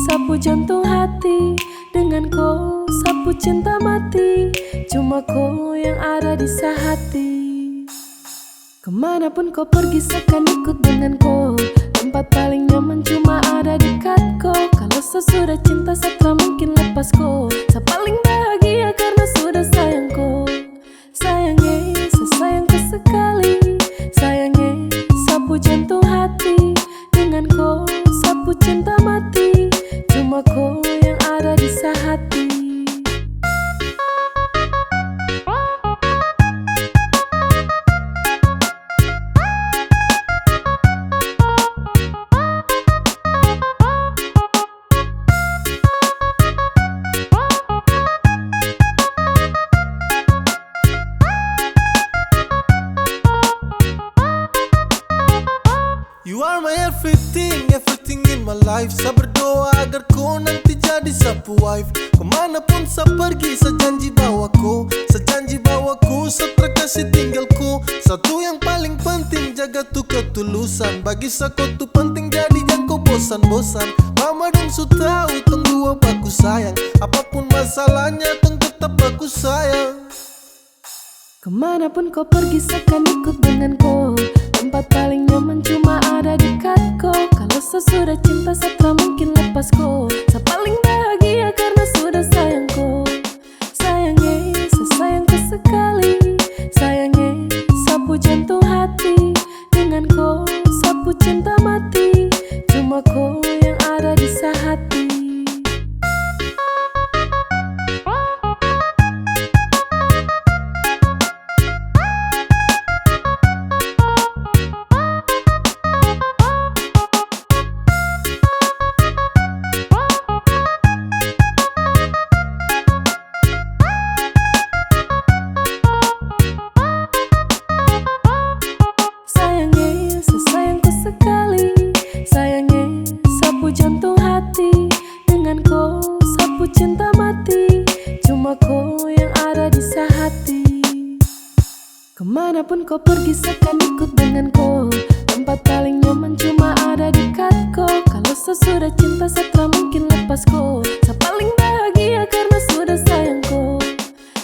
sapu jantung hati. Dengan kau, sapu cinta mati. Cuma kau yang ada di sehati. Kemanapun kau pergi, seakan ikut dengan kau. Tempat paling nyaman cuma ada dekat kau. Kalau sesudah cinta, setelah mungkin lepas kau. Saya paling bahagia karena sudah sayang kau. Sayangnya, sesayangku sekali. Sayangnya, sapu jantung hati. Dengan kau, sapu cinta mati. Cuma kau yang ada di sehati. You are my everything, everything in my life. Saya berdoa agar kau nanti jadi sapu wife. Kemanapun saya pergi, saya janji bawaku. Saya janji bawaku, saya terkasih tinggalku. Satu yang paling penting, jaga tuh ketulusan. Bagi saya kau tuh penting, jadi jangan kau bosan-bosan. Mama dan su tahu, tunggu apa aku sayang. Apapun masalahnya, tunggu tetap aku sayang. Kemanapun kau pergi, seakan ikut dengan kau. Tempat paling nyaman cuma ada dekat kau. Kalau sesudah cinta, setelah mungkin lepas kau. Saya paling bahagia karena sudah sayang kau. Sayangnya, sesayangku sekali. Sayangnya, sapu jantung hati. Dengan kau, sapu cinta mati. Cuma kau yang ada di sehati. Sayangnya, sesayangku sekali. Sayangnya, sapu jantung hati. kau pergi seakan ikut denganku. Tempat paling nyaman cuma ada dekatku. Kalau sesudah cinta setelah mungkin lepasku. Saya paling bahagia karena sudah sayangku.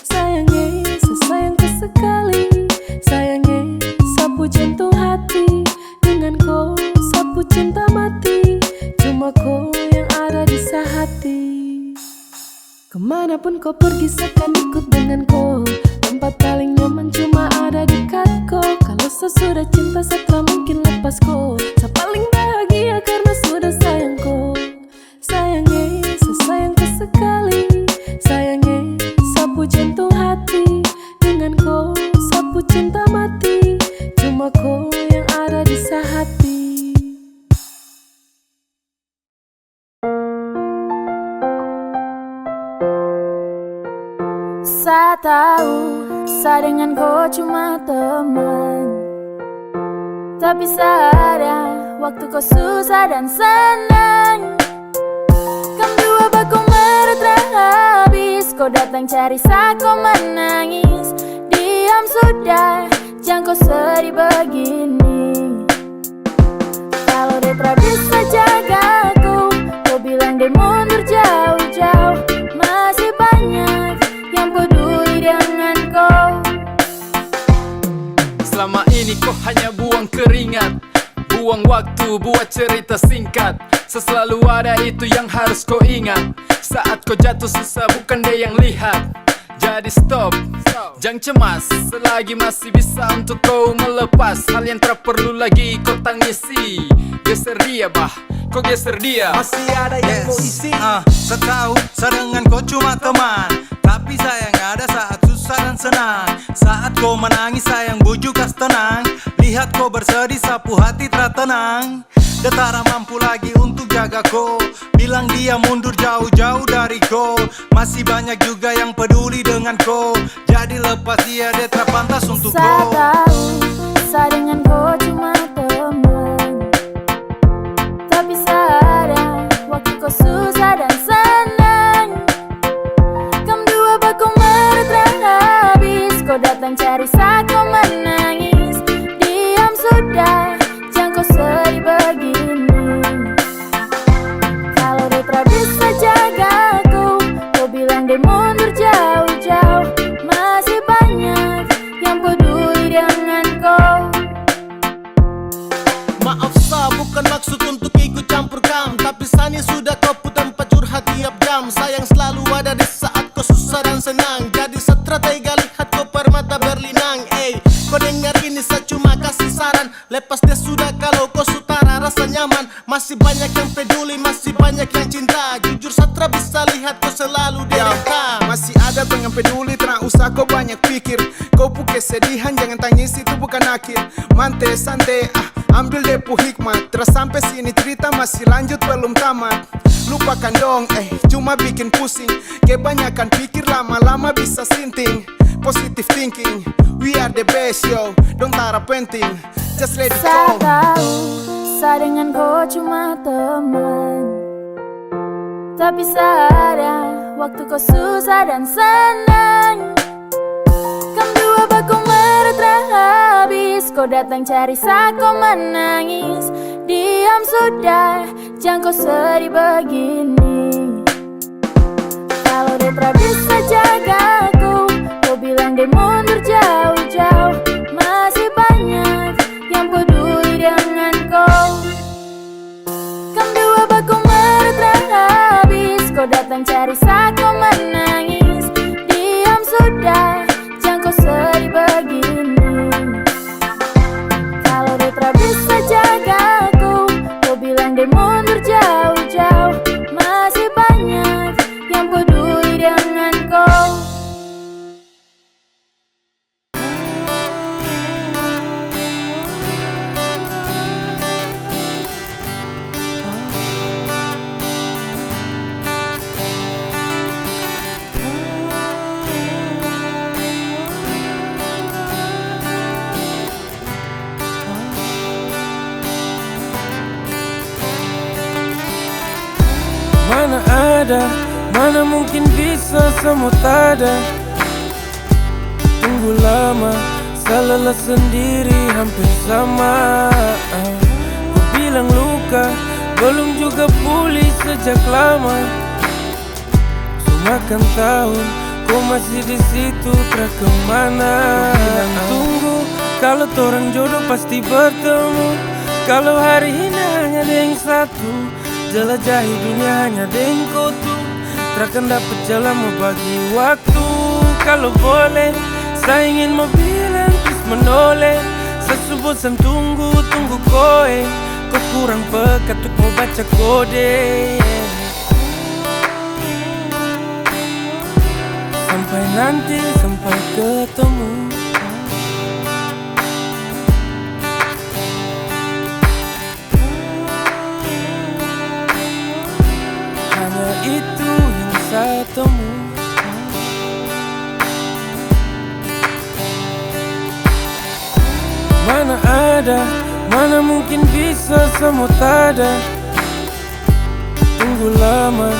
Sayangnya, sesayangku sekali. Sayangnya, sapu jantung hati. Dengan kau, sapu cinta mati. Cuma kau yang ada di sehati. Kemanapun kau pergi seakan ikut denganku. Tempat paling nyaman cuma ada dekatku. Kalau sesudah cinta setelah mungkin lepasku. Saya paling bahagia karena sudah sayangku. Sayangnya, sesayangku sekali. Sayangnya, sapu jantung hati. Dengan kau, sapu cinta mati. Cuma kau yang ada di sehati. Saya tahu, saya dengan kau cuma teman. Tapi ada waktu kau susah dan senang. Kam dua baku meretra habis. Kau datang cari saya, kau menangis. Diam sudah, jangan kau sedih begini. Kalau dia tak bisa jagaku, kau bilang dia mundur jauh-jauh. Masih banyak yang peduli dengan kau. Selama ini kau hanya buang keringat, buang waktu buat cerita singkat. Selalu ada itu yang harus kau ingat. Saat kau jatuh susah bukan dia yang lihat. Jadi stop, jangan cemas. Selagi masih bisa untuk kau melepas. Hal yang tak perlu lagi kau tangisi. Geser dia bah, kau geser dia. Masih ada yang mau isi. Saya tahu, saya dengan kau cuma teman. Tapi sayang ada saat susah dan senang. Saat kau menangis sayang bujuk kas tenang. Lihat kau bersedih sapu hati tertenang. Dia tak mampu lagi untuk jaga kau. Bilang dia mundur jauh-jauh dari kau. Masih banyak juga yang peduli dengan kau. Jadi lepas dia tak pantas untuk kau. Saya tahu, saya dengan kau cuma teman. Tapi ada waktu kau susah dan senang. Kam dua baku meretra habis. Kau datang cari saya, kau menangis. Diam sudah, jangan kau sedih begini. Kalau dia tak bisa jagaku, kau bilang dia mundur jauh-jauh. Masih banyak yang peduli dengan kau. Maaf sa, bukan maksud untuk ikut campur kam. Tapi Sani sudah kau put tempat curhat tiap jam. Sayang selalu ada di saat kau susah dan senang. Jadi strategi lihat kau permata berlinang. Kau dengar ini saya cuma kasih saran. Lepas dia sudah kalau kau sutara rasa nyaman. Masih banyak yang peduli, masih banyak yang cinta. Jujur Satra bisa lihat kau selalu derita. Masih ada pengen peduli, tak usah kau banyak pikir. Kau pu kesedihan, jangan tangis itu bukan akhir. Mante santai, ambil depu hikmat. Terus sampai sini cerita masih lanjut belum tamat. Lupakan dong, cuma bikin pusing. Kebanyakan pikir lama-lama bisa sinting. Positive thinking, we are the best yo. Don't tara penting, just let it Saya go. tahu, saya dengan kau cuma teman. Tapi ada waktu kau susah dan senang. Kam dua baku meretra habis. Kau datang cari saya, kau menangis. Diam sudah, jangan kau sedih begini. Kalau dia tak bisa jagaku, kau bilang dia mundur jauh-jauh. Masih banyak yang peduli dengan kau. Kam dua baku meretra habis. Kau datang cari saya, kau menangis. Diam sudah, jangan kau sedih begini. Kalau dia tak bisa jagaku, kau bilang dia mundur jauh-jauh. Masih banyak yang peduli dengan kau. Mana ada, mana mungkin bisa semua tak ada. Tunggu lama, selalu sendiri hampir sama. Ku bilang luka belum juga pulih sejak lama. Semakan tahun kau masih di situ tak kemana. Tunggu kalau torang jodoh pasti bertemu. Kalau hari ini hanya ada yang satu, jelajahi dunia hanya dengan kau tuh. Takkan dapat jalan mau bagi waktu. Kalau boleh saya ingin mau bilang please menoleh. Saya bosan tunggu koe. Kau kurang peka untuk mau baca kode. Sampai nanti, sampai ketemu. Hanya itu yang saya temu. Mana ada, mana mungkin bisa semua tak ada. Tunggu lama,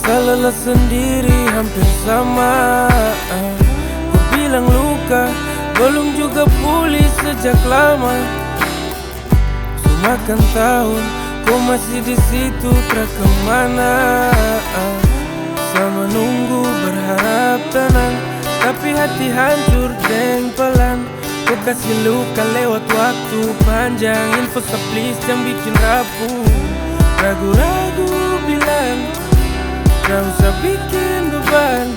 selalu sendiri hampir sama. Ku bilang luka belum juga pulih sejak lama. Semakan tahun kau masih di situ tak kemana. Sama nunggu berharap tenang, tapi hati hancur dan pelan. Kau kasih luka lewat waktu panjang. Info please jangan bikin rapuh. Ragu-ragu bilang gak usah bikin beban.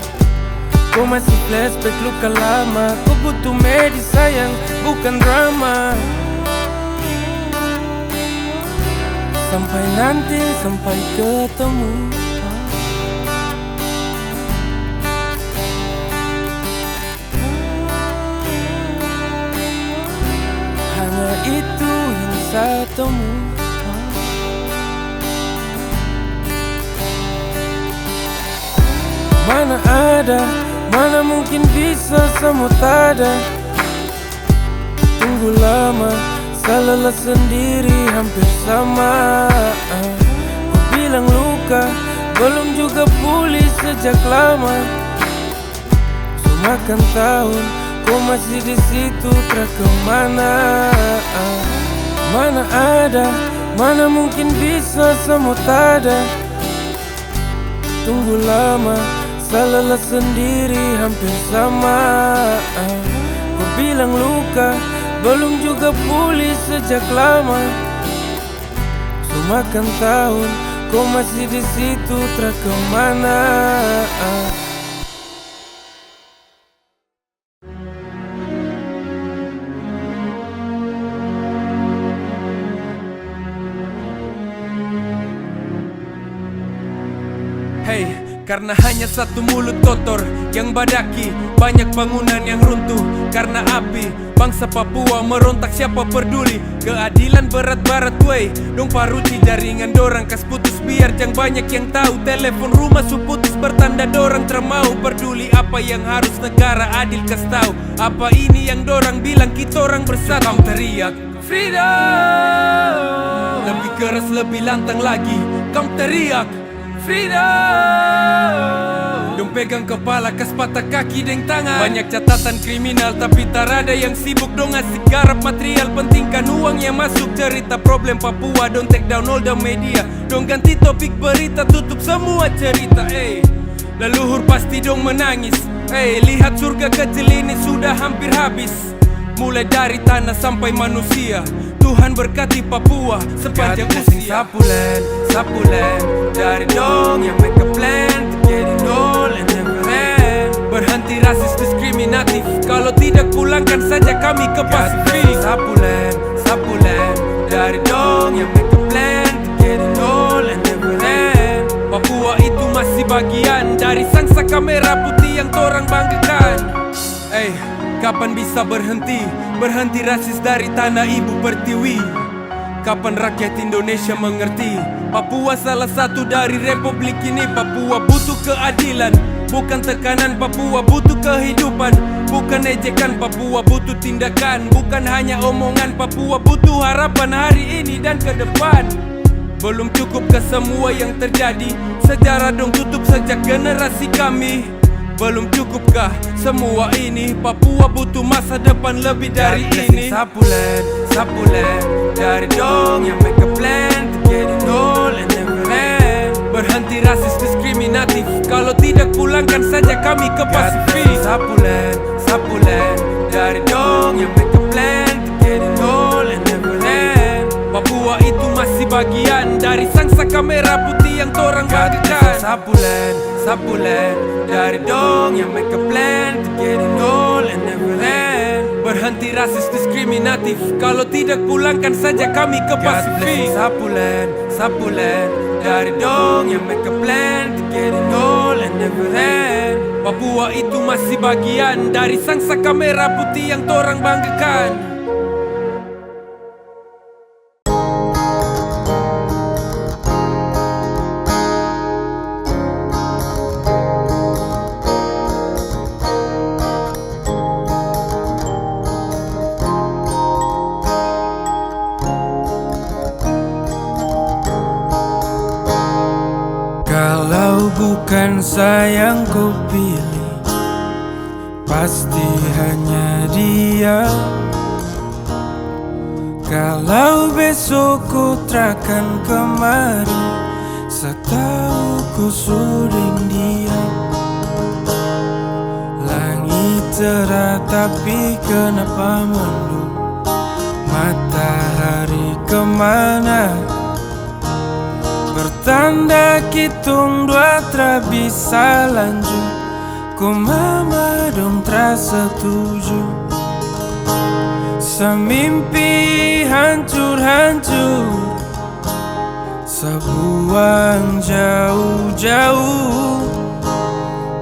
Kau masih flashback luka lama. Kau butuh medis sayang, bukan drama. Sampai nanti, sampai ketemu. Hanya itu yang saya temu. Mana ada, mana mungkin bisa semua tak ada. Tunggu lama, selalu sendiri hampir sama. Ku bilang luka belum juga pulih sejak lama. Semakan tahun kau masih di situ tak kemana. Mana ada, mana mungkin bisa semua tak ada. Tunggu lama, selalu sendiri hampir sama. Ku bilang luka belum juga pulih sejak lama. Semakan tahun kau masih di situ tak kemana. Hey, karena hanya satu mulut kotor yang badaki, banyak bangunan yang runtuh karena api. Bangsa Papua merontak siapa peduli. Keadilan berat barat wey. Dong paruti jaringan dorang kas putus biar jang banyak yang tahu. Telepon rumah su putus bertanda dorang termau peduli. Apa yang harus negara adil kas tahu. Apa ini yang dorang bilang kita orang bersatu. Kamu teriak freedom, lebih keras lebih lantang lagi. Kamu teriak freedom, dong pegang kepala kas patah kaki deng tangan. Banyak catatan kriminal tapi tak ada yang sibuk. Dong asik garap material pentingkan uang yang masuk. Cerita problem Papua dong take down all the media. Dong ganti topik berita tutup semua cerita. Leluhur pasti dong menangis. Lihat surga kecil ini sudah hampir habis. Mulai dari tanah sampai manusia. Tuhan berkati Papua sepanjang usia. Sapulen, sapulen, dari dong yang make a plan to get it all and never end. Berhenti rasis diskriminatif. Kalau tidak pulangkan saja kami ke Pasifik. Sapulen, sapulen, dari dong yang make a plan to get it all and never end. Papua itu masih bagian dari sangsaka merah putih yang torang banggakan. Kapan bisa berhenti? Berhenti rasis dari tanah ibu pertiwi. Kapan rakyat Indonesia mengerti? Papua salah satu dari republik ini. Papua butuh keadilan, bukan tekanan. Papua butuh kehidupan, bukan ejekan. Papua butuh tindakan, bukan hanya omongan. Papua butuh harapan hari ini dan ke depan. Belum cukup ke semua yang terjadi. Sejarah dong tutup sejak generasi kami. Belum cukupkah semua ini? Papua Papua butuh masa depan lebih dari ini. Sapulen, sapulen, dari dong yang make a plan to get it all and never end. Berhenti rasis diskriminatif, kalau tidak pulangkan saja kami ke Pasifik. Sapulen, sapulen, dari dong yang make a plan to get it all and never end. Papua itu masih bagian dari sangsaka merah putih yang torang bagikan. Sapulen, sapulen, dari dong yang make a plan to get it all and never end. Berhenti rasis diskriminatif, kalau tidak pulangkan saja kami ke Pasifik. Sapulen, sapulen, dari dong yang make a plan to get it all and never end. Papua itu masih bagian dari sangsaka merah putih yang torang banggakan. Kalau bukan sayang ku pilih, pasti hanya dia. Kalau besok ku takkan kemari, setahu ku suding dia. Langit cerah tapi kenapa mendung? Matahari kemana? Bertanda kitung dua tra bisa lanjut. Ku mama dong tra setuju. Semimpi hancur-hancur, sebuang jauh-jauh.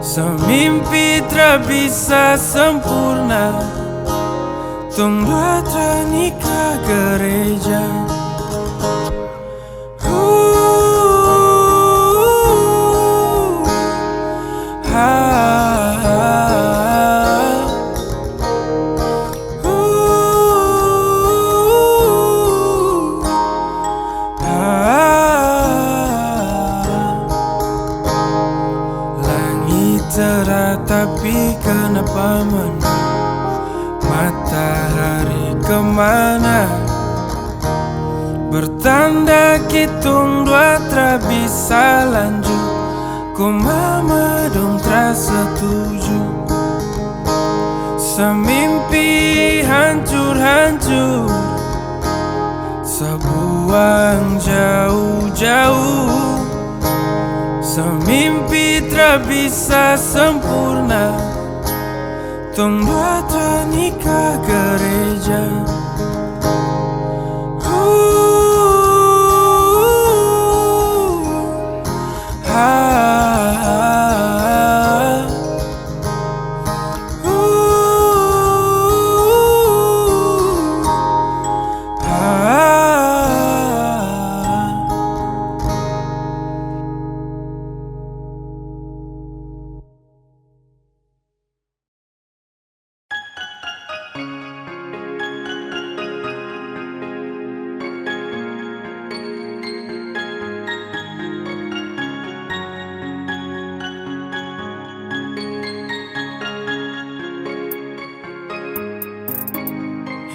Semimpi tra bisa sempurna, tong dua tra nikah gereja. Langit cerah tapi kenapa mendung? Matahari kemana? Bertanda kitung dua tra bisa lanjut. Ku mama dong tra setuju. Semimpi hancur-hancur, sebuang jauh-jauh. Semimpi tra bisa sempurna, tong dua tra nikah gereja.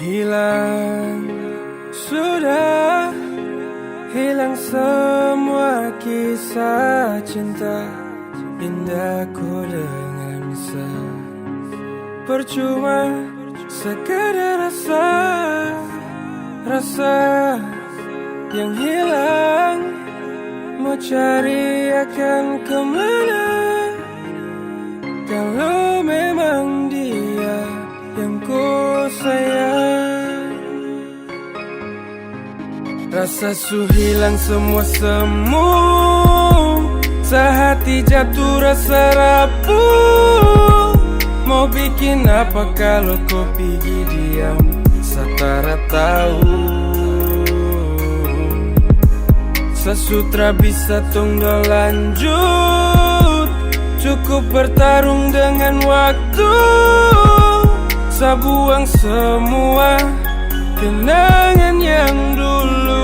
Hilang, sudah hilang semua kisah cinta indahku dengan percuma sekadar rasa yang hilang. Mau cari akan kemana kalau memang dia yang ku sayang. Rasa su hilang semua semu, sehati jatuh rasa rapuh. Mau bikin apa kalau kau pergi diam, satara tahu. Sesutra bisa tunggu lanjut, cukup bertarung dengan waktu. Sabuang semua kenangan yang dulu.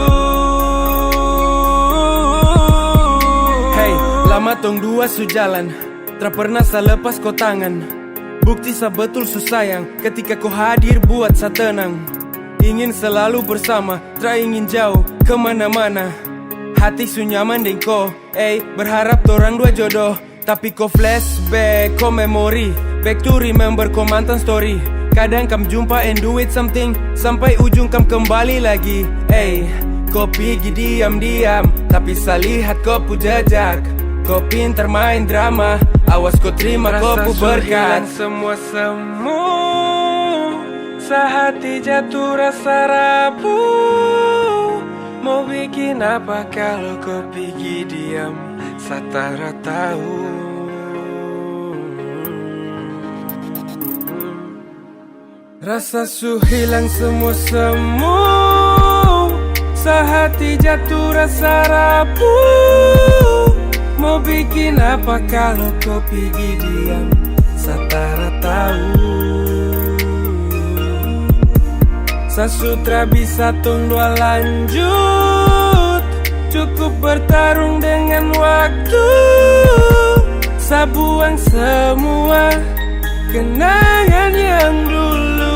Hey, lama tong dua su jalan, tak pernah selepas kau tangan. Bukti sa betul su sayang ketika kau hadir buat sa tenang. Ingin selalu bersama, tak ingin jauh kemana-mana. Hati su nyaman deng ko, berharap torang dua jodoh. Tapi kau flashback, kau memori, back to remember kau mantan story. Kadang kam jumpa and do it something, sampai ujung kam kembali lagi. Kau pergi diam-diam, tapi saya lihat kau pu jejak. Kau pintar main drama, awas kau terima kau pu berkat. Semua semu, sehati jatuh rasa rapuh. Mau bikin apa kalau kau pergi diam, saya tak tahu. Rasa su hilang semua semu, sehati jatuh rasa rapuh. Mau bikin apa kalau kau pergi diam, saya tak tahu. Sasutra bisa tunggu lanjut, cukup bertarung dengan waktu. Sabuang semua kenangan yang dulu.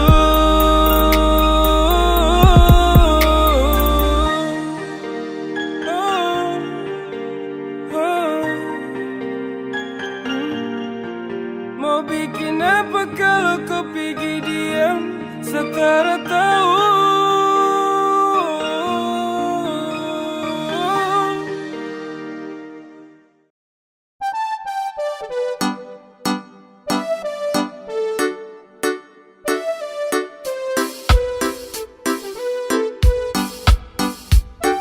Mau bikin apa kalau kau pergi diam, setara tahu.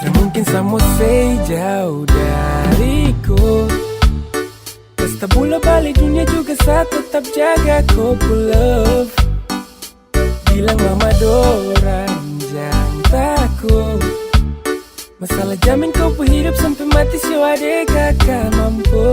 Tak mungkin sama say jauh dariku. Pesta bola balik dunia juga saya tetap jaga kau love. Bilang mama dorang jangan takut. Masalah jamin kau hidup sampai mati siwa dek kakak mampu.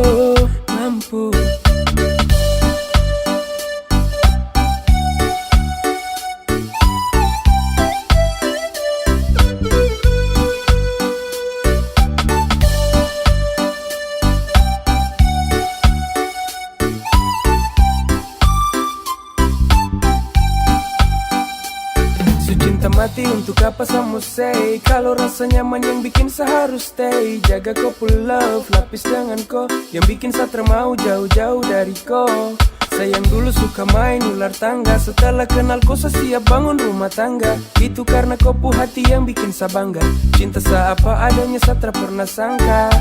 Mati untuk apa sama say, kalau rasa nyaman yang bikin saya harus stay. Jaga kau love, lapis dengan kau yang bikin saya termau jauh-jauh dari kau. Sayang dulu suka main ular tangga, setelah kenal kau saya siap bangun rumah tangga. Itu karena kau hati yang bikin saya bangga. Cinta saya apa adanya saya tak pernah sangka.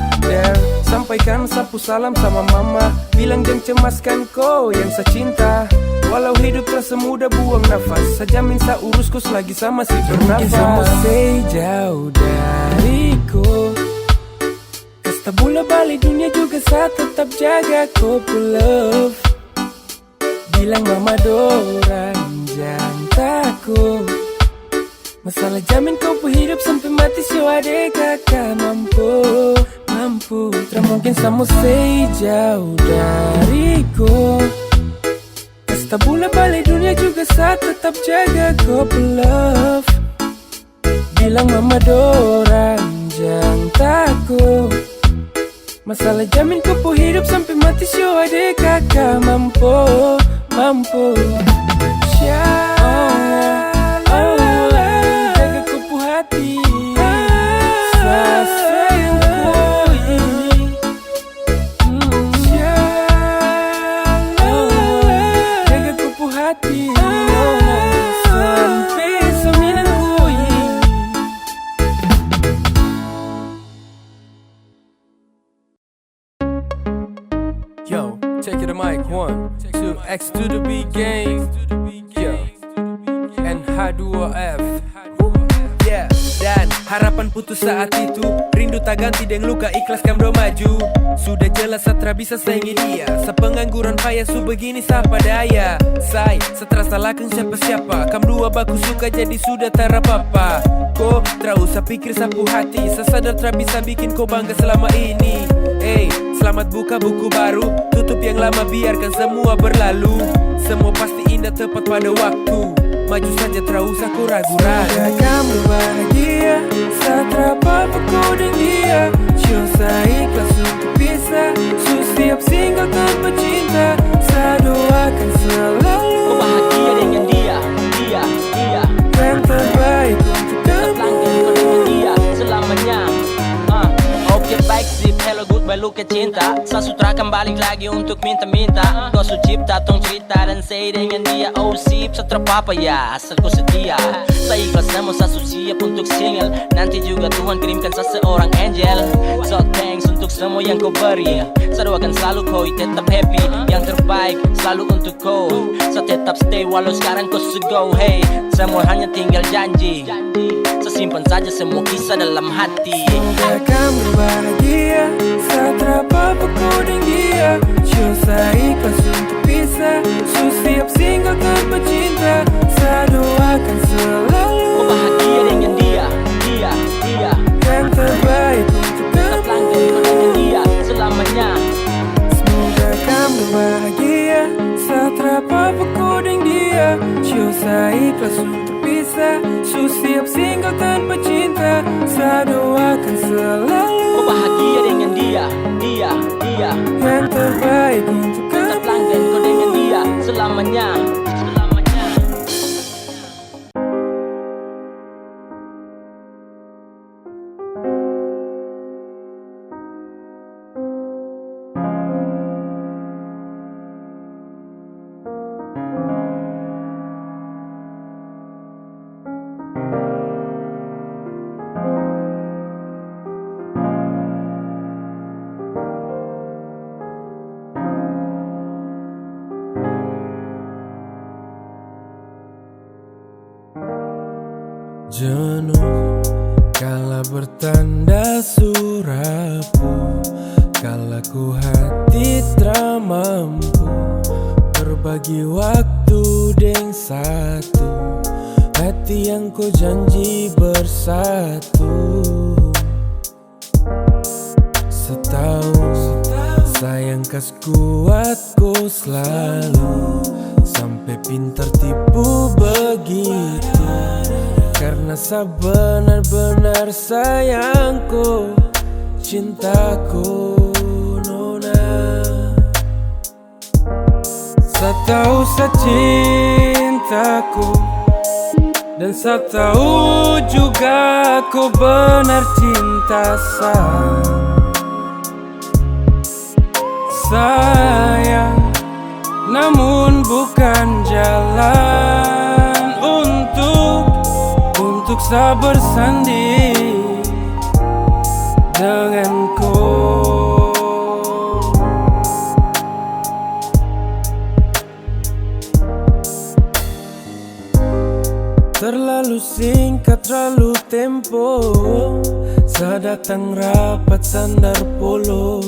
Sampaikan sapu salam sama mama, bilang jangan cemaskan kau yang saya cinta. Walau hidup terasa mudah buang nafas, saya jamin saya urus kau selagi sama si bernafas. Mungkin sama say jauh dariku. Kasta bola balik dunia juga saya tetap jaga kau love. Bilang mama dorang jangan takut. Masalah jamin kau hidup sampai mati siwa dek kakak mampu. Tak mungkin sama say jauh dariku. Tak bola balik dunia juga saya tetap jaga kau love. Bilang mama dorang jangan takut. Masalah jamin kau hidup sampai mati siwa dek kakak mampu. Jaga kau hati, saya sayang kau ini. Hati sampai sembilan koi. Yo, check it the mic 1, 2, X to the B gang. Yo, and H2F. Yeah, dan harapan putus saat itu, rindu tak ganti dengan luka ikhlas kam do maju. Sudah jelas satra bisa saingi dia, sepengangguran payah su begini siapa daya. Setelah salahkan siapa-siapa, kam dua baku suka jadi sudah tak apa-apa. Kau tak usah pikir sapu hati, saya sadar tak bisa bikin kau bangga selama ini. Selamat buka buku baru, tutup yang lama biarkan semua berlalu. Semua pasti indah tepat pada waktu, maju saja tak usah kau ragu-ragu. Kamu bahagia, satra apa-apa kau dan dia. Show saya ikhlas untuk bisa, su siap singgah tanpa cinta. Saya doakan selalu Kalau goodbye lu ke cinta, saya sutrakan balik lagi untuk minta-minta. Kau su cipta tong cerita dan say dengan dia. Oh sip, saya terpapa ya, asal kau setia. Saya ikhlas semua, saya siap untuk single. Nanti juga Tuhan kirimkan seseorang angel. So thanks untuk semua yang kau beri. Saya doakan selalu kau tetap happy. Yang terbaik selalu untuk kau. Saya tetap stay walau sekarang kau su go. Hey, semua hanya tinggal janji. Saya simpan saja semua kisah dalam hati. Semoga kamu bahagia saat apa kau dengan dia. Show saya ikhlas untuk bisa. Su siap single tanpa cinta. Saya doakan selalu Kau bahagia dengan dia. yang terbaik untuk Tetap langgeng kau dengan dia selamanya. Semoga kamu bahagia saat apa kau dengan dia. Show saya ikhlas untuk bisa. Su siap single tanpa cinta. Saya doakan selalu Kau bahagia dengan dia yang terbaik untuk Tetap kamu. langgeng kau dengan dia selamanya. Jenuh kala bertanda surapu, kala ku hati tak mampu berbagi waktu deng satu hati yang ku janji bersatu. Setahun sayang kas kuat ku selalu sampai pintar tipu begitu. Karena saya benar-benar sayangku, cintaku nona. Saya tahu saya cintaku, dan saya tahu juga kau benar cinta saya. Sayang, namun bukan jalan untuk saya bersanding denganku. Terlalu singkat, terlalu tempo. Saya datang rapat sandar polo.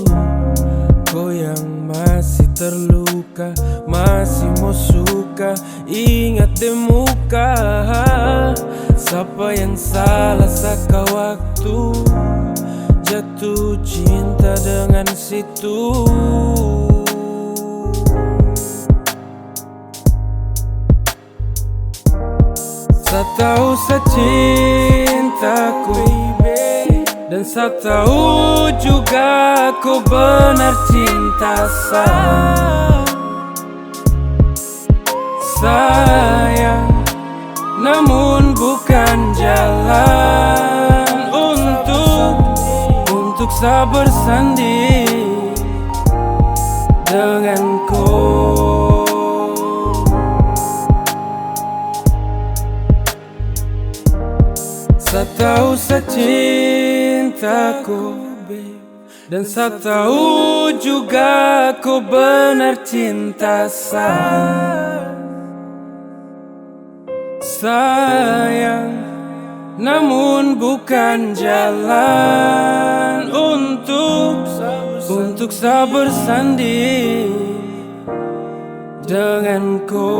Kau yang masih terluka, masih mau suka, ingat di muka. Siapa yang salah saka waktu jatuh cinta dengan situ. Saya tahu saya cintaku, dan saya tahu juga kau benar cinta saya. Sayang, namun bukan jalan untuk saya bersanding denganku. Saya tahu saya cintaku, dan saya tahu juga kau benar cinta saya. Sayang, namun bukan jalan untuk saya bersanding denganku.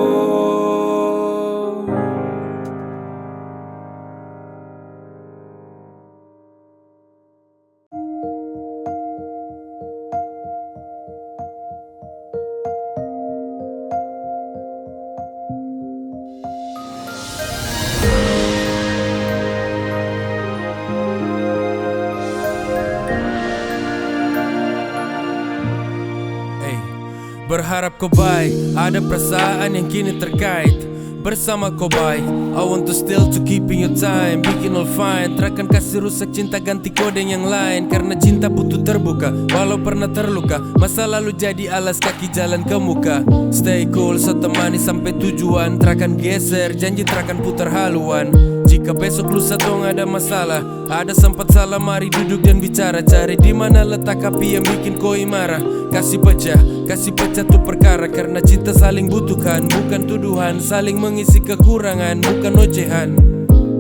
Berharap kau baik, ada perasaan yang kini terkait. bersama kau baik. I want to still to keeping your time, bikin all fine. Terakan kasih rusak cinta ganti kode yang lain. Karena cinta butuh terbuka, walau pernah terluka. Masa lalu jadi alas kaki jalan ke muka. Stay cool, so temani sampai tujuan. Terakan geser, janji terakan putar haluan. Jika besok lusa dong ada masalah, ada sempat salah, mari duduk dan bicara. Cari di mana letak api yang bikin koi marah. Kasih pecah tuh perkara. Karena cinta saling butuhkan, bukan tuduhan. Saling mengisi kekurangan, bukan ocehan.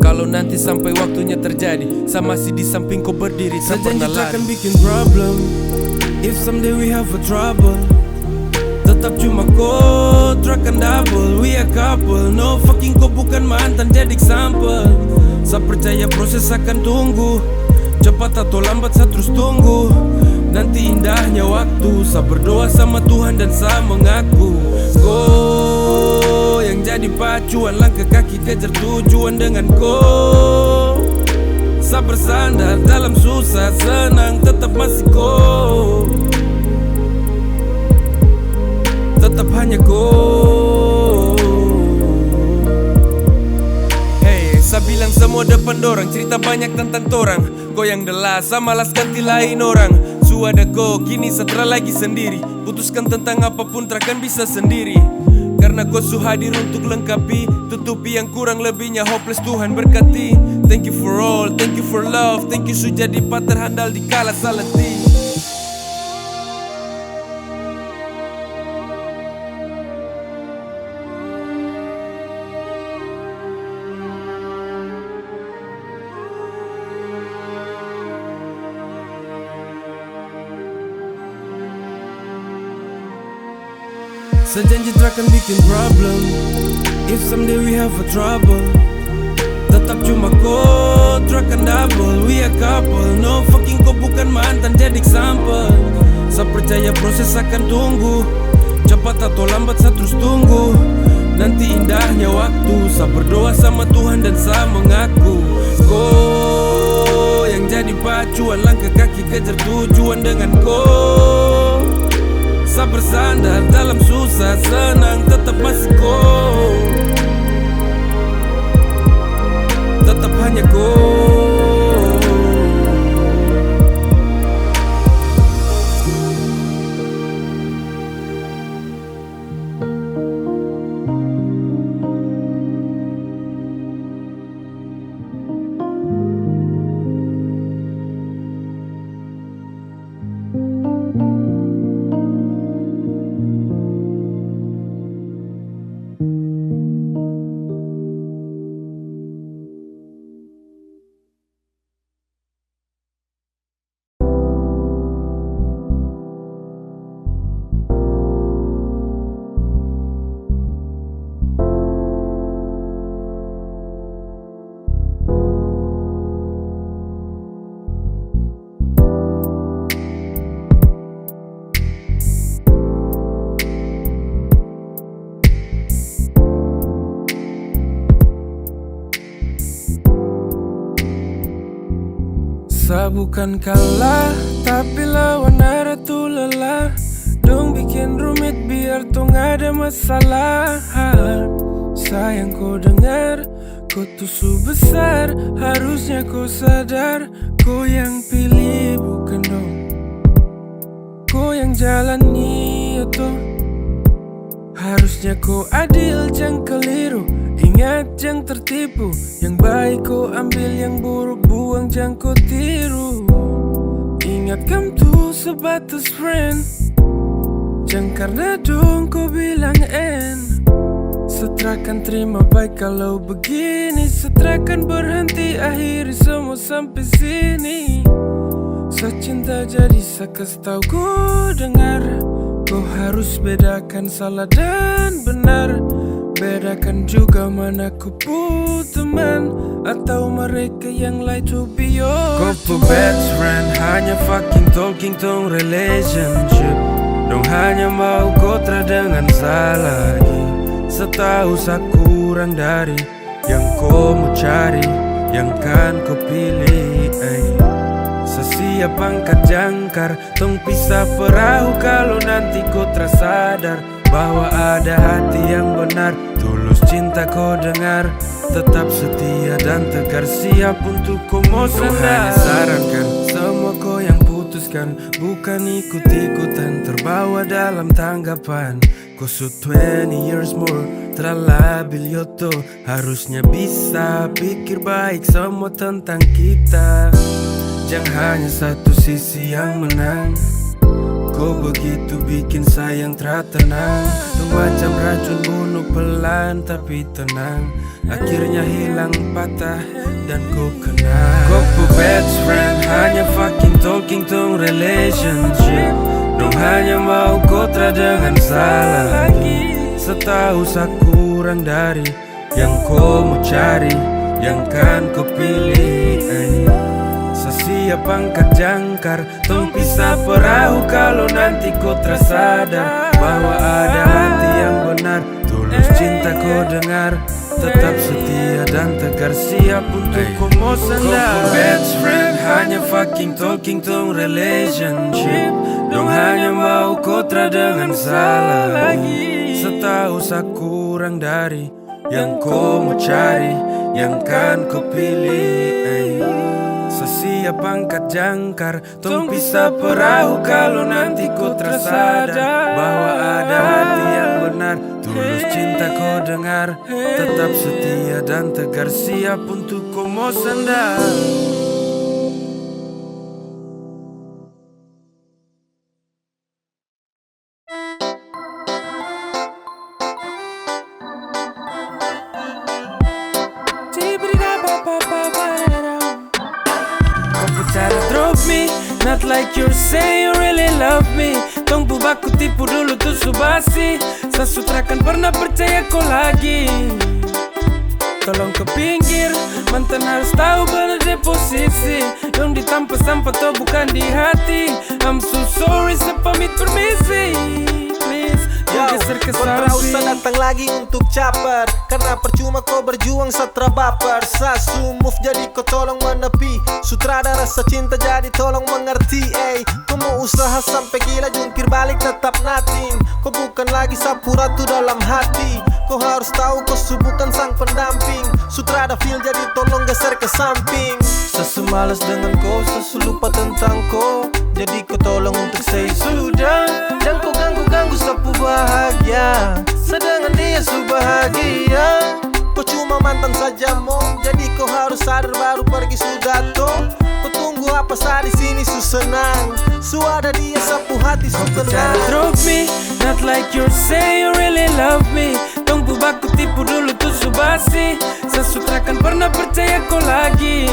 Kalau nanti sampai waktunya terjadi, sama si di samping kau berdiri tak pernah lari. Sejanji bikin problem. If someday we have a trouble, tetap cuma kau, akan double. We a couple, no fucking kau bukan mantan jadi example. Saya percaya proses akan tunggu, cepat atau lambat saya terus tunggu. Nanti indahnya waktu, saya berdoa sama Tuhan dan saya mengaku kau yang jadi pacuan, langkah kaki kejar tujuan dengan kau. Saya bersandar dalam susah senang, tetap masih kau, tetap hanya kau. Hey, saya bilang semua depan dorang, cerita banyak tentang torang. Kau yang delas, saya malas ganti lain orang. Ada kau, kini setelah lagi sendiri. Putuskan tentang apapun, terakan bisa sendiri. Karena kau su hadir untuk lengkapi, tutupi yang kurang lebihnya hopeless, Tuhan berkati. Thank you for all, thank you for love. Thank you su jadi partner handal di kala salati. Sejanji terakan bikin problem. If someday we have a trouble, tetap cuma kau, terakan double. We a couple, no fucking kau bukan mantan jadi example. Saya percaya proses akan tunggu, cepat atau lambat saya terus tunggu. Nanti indahnya waktu, saya berdoa sama Tuhan dan saya mengaku kau yang jadi pacuan, langkah kaki kejar tujuan dengan kau. Saya bersandar dalam susah senang, tetap masih kau, tetap hanya kau. Saya bukan kalah, tapi lawan arah tuh lelah. Dong bikin rumit biar tuh gak ada masalah. Sayang kau dengar, kau tuh su besar. Harusnya kau sadar, kau yang pilih bukan dong. Kau yang jalani itu. Harusnya kau adil, jangan keliru. Ingat jangan tertipu. Yang baik kau ambil, yang buruk buang, jangan kau tiru. Ingat kamu tuh sebatas friend. Jangan karena dong kau bilang end. Setrakan terima baik kalau begini. Setrakan berhenti, akhiri semua sampai sini. Secinta jadi sakas tau kau dengar. Kau harus bedakan salah dan benar. Bedakan juga mana kupu teman atau mereka yang lie to be your Kau best friend, hanya fucking talking tong relationship. Dong hanya mau kontra dengan salah lagi. Setahu saya kurang dari yang kau mau cari, yang kan kau pilih. Sesiap angkat jangkar, tong pisah perahu kalau nanti kau tersadar bahwa ada hati yang benar, tulus cinta kau dengar, tetap setia dan tegar, siap untuk kau mau sandar. Hanya sarankan semua kau yang putuskan, bukan ikut-ikutan terbawa dalam tanggapan. Kau sudah 20 years more, terlabil yoto, harusnya bisa pikir baik semua tentang kita. Jangan hanya satu sisi yang menang, kau begitu bikin sayang tertenang. Tuh macam racun bunuh pelan tapi tenang, akhirnya hilang patah dan kau kenal. Kau pu best friend, hanya fucking talking tong relationship. Dong hanya mau kontra dengan salah lagi. Setahu saya kurang dari yang kau mau cari, yang kan kau pilih. Siap angkat jangkar, tong pisah perahu kalau nanti kau tersadar bahwa ada hati yang benar, tulus cinta kau dengar, tetap setia dan tegar, siap untuk kau mau sandar. Kau best friend, hanya fucking talking tong relationship. Dong hanya mau kontra dengan salah lagi. Setahu saya kurang dari yang kau mau cari, yang kan kau pilih. Siap angkat jangkar, tong pisah perahu kalau nanti kau tersadar bahwa ada hati yang benar, tulus cinta kau dengar, tetap setia dan tegar, siap untuk kau mau sandar. Not like you say you really love me. Tong bubaku tipu dulu tuh subasi. Sasutrakan pernah percaya kau lagi. Tolong ke pinggir, mantan harus tahu benar di posisi. Yang ditampa sampah tuh bukan di hati. I'm so sorry, sepamit permisi. Please, geser ke samping. Kau usah datang lagi untuk caper, karena percuma kau berjuang setra baper. Sasu move jadi kau tolong menepi. Sutradara secinta jadi tolong mengerti. Kau mau usaha sampai gila jungkir balik tetap nothing. Kau bukan lagi sapu ratu dalam hati. Kau harus tahu kau bukan sang pendamping. Sutrada feel jadi tolong geser ke samping. Sasu malas dengan kau, sasu lupa tentang kau. Jadi kau tolong untuk say sudah. Jangan kau ganggu-ganggu sapu bahagia. Sedangkan dia su bahagia. Kau cuma mantan saja mau, jadi kau harus sadar baru pergi sudah toh. Kau tunggu apa saat di sini su senang. Su ada dia sapu hati su tenang. Drop me, not like you say you really love me. Tong bubaku tipu dulu tuh subasi. Sasutrakan pernah percaya kau lagi.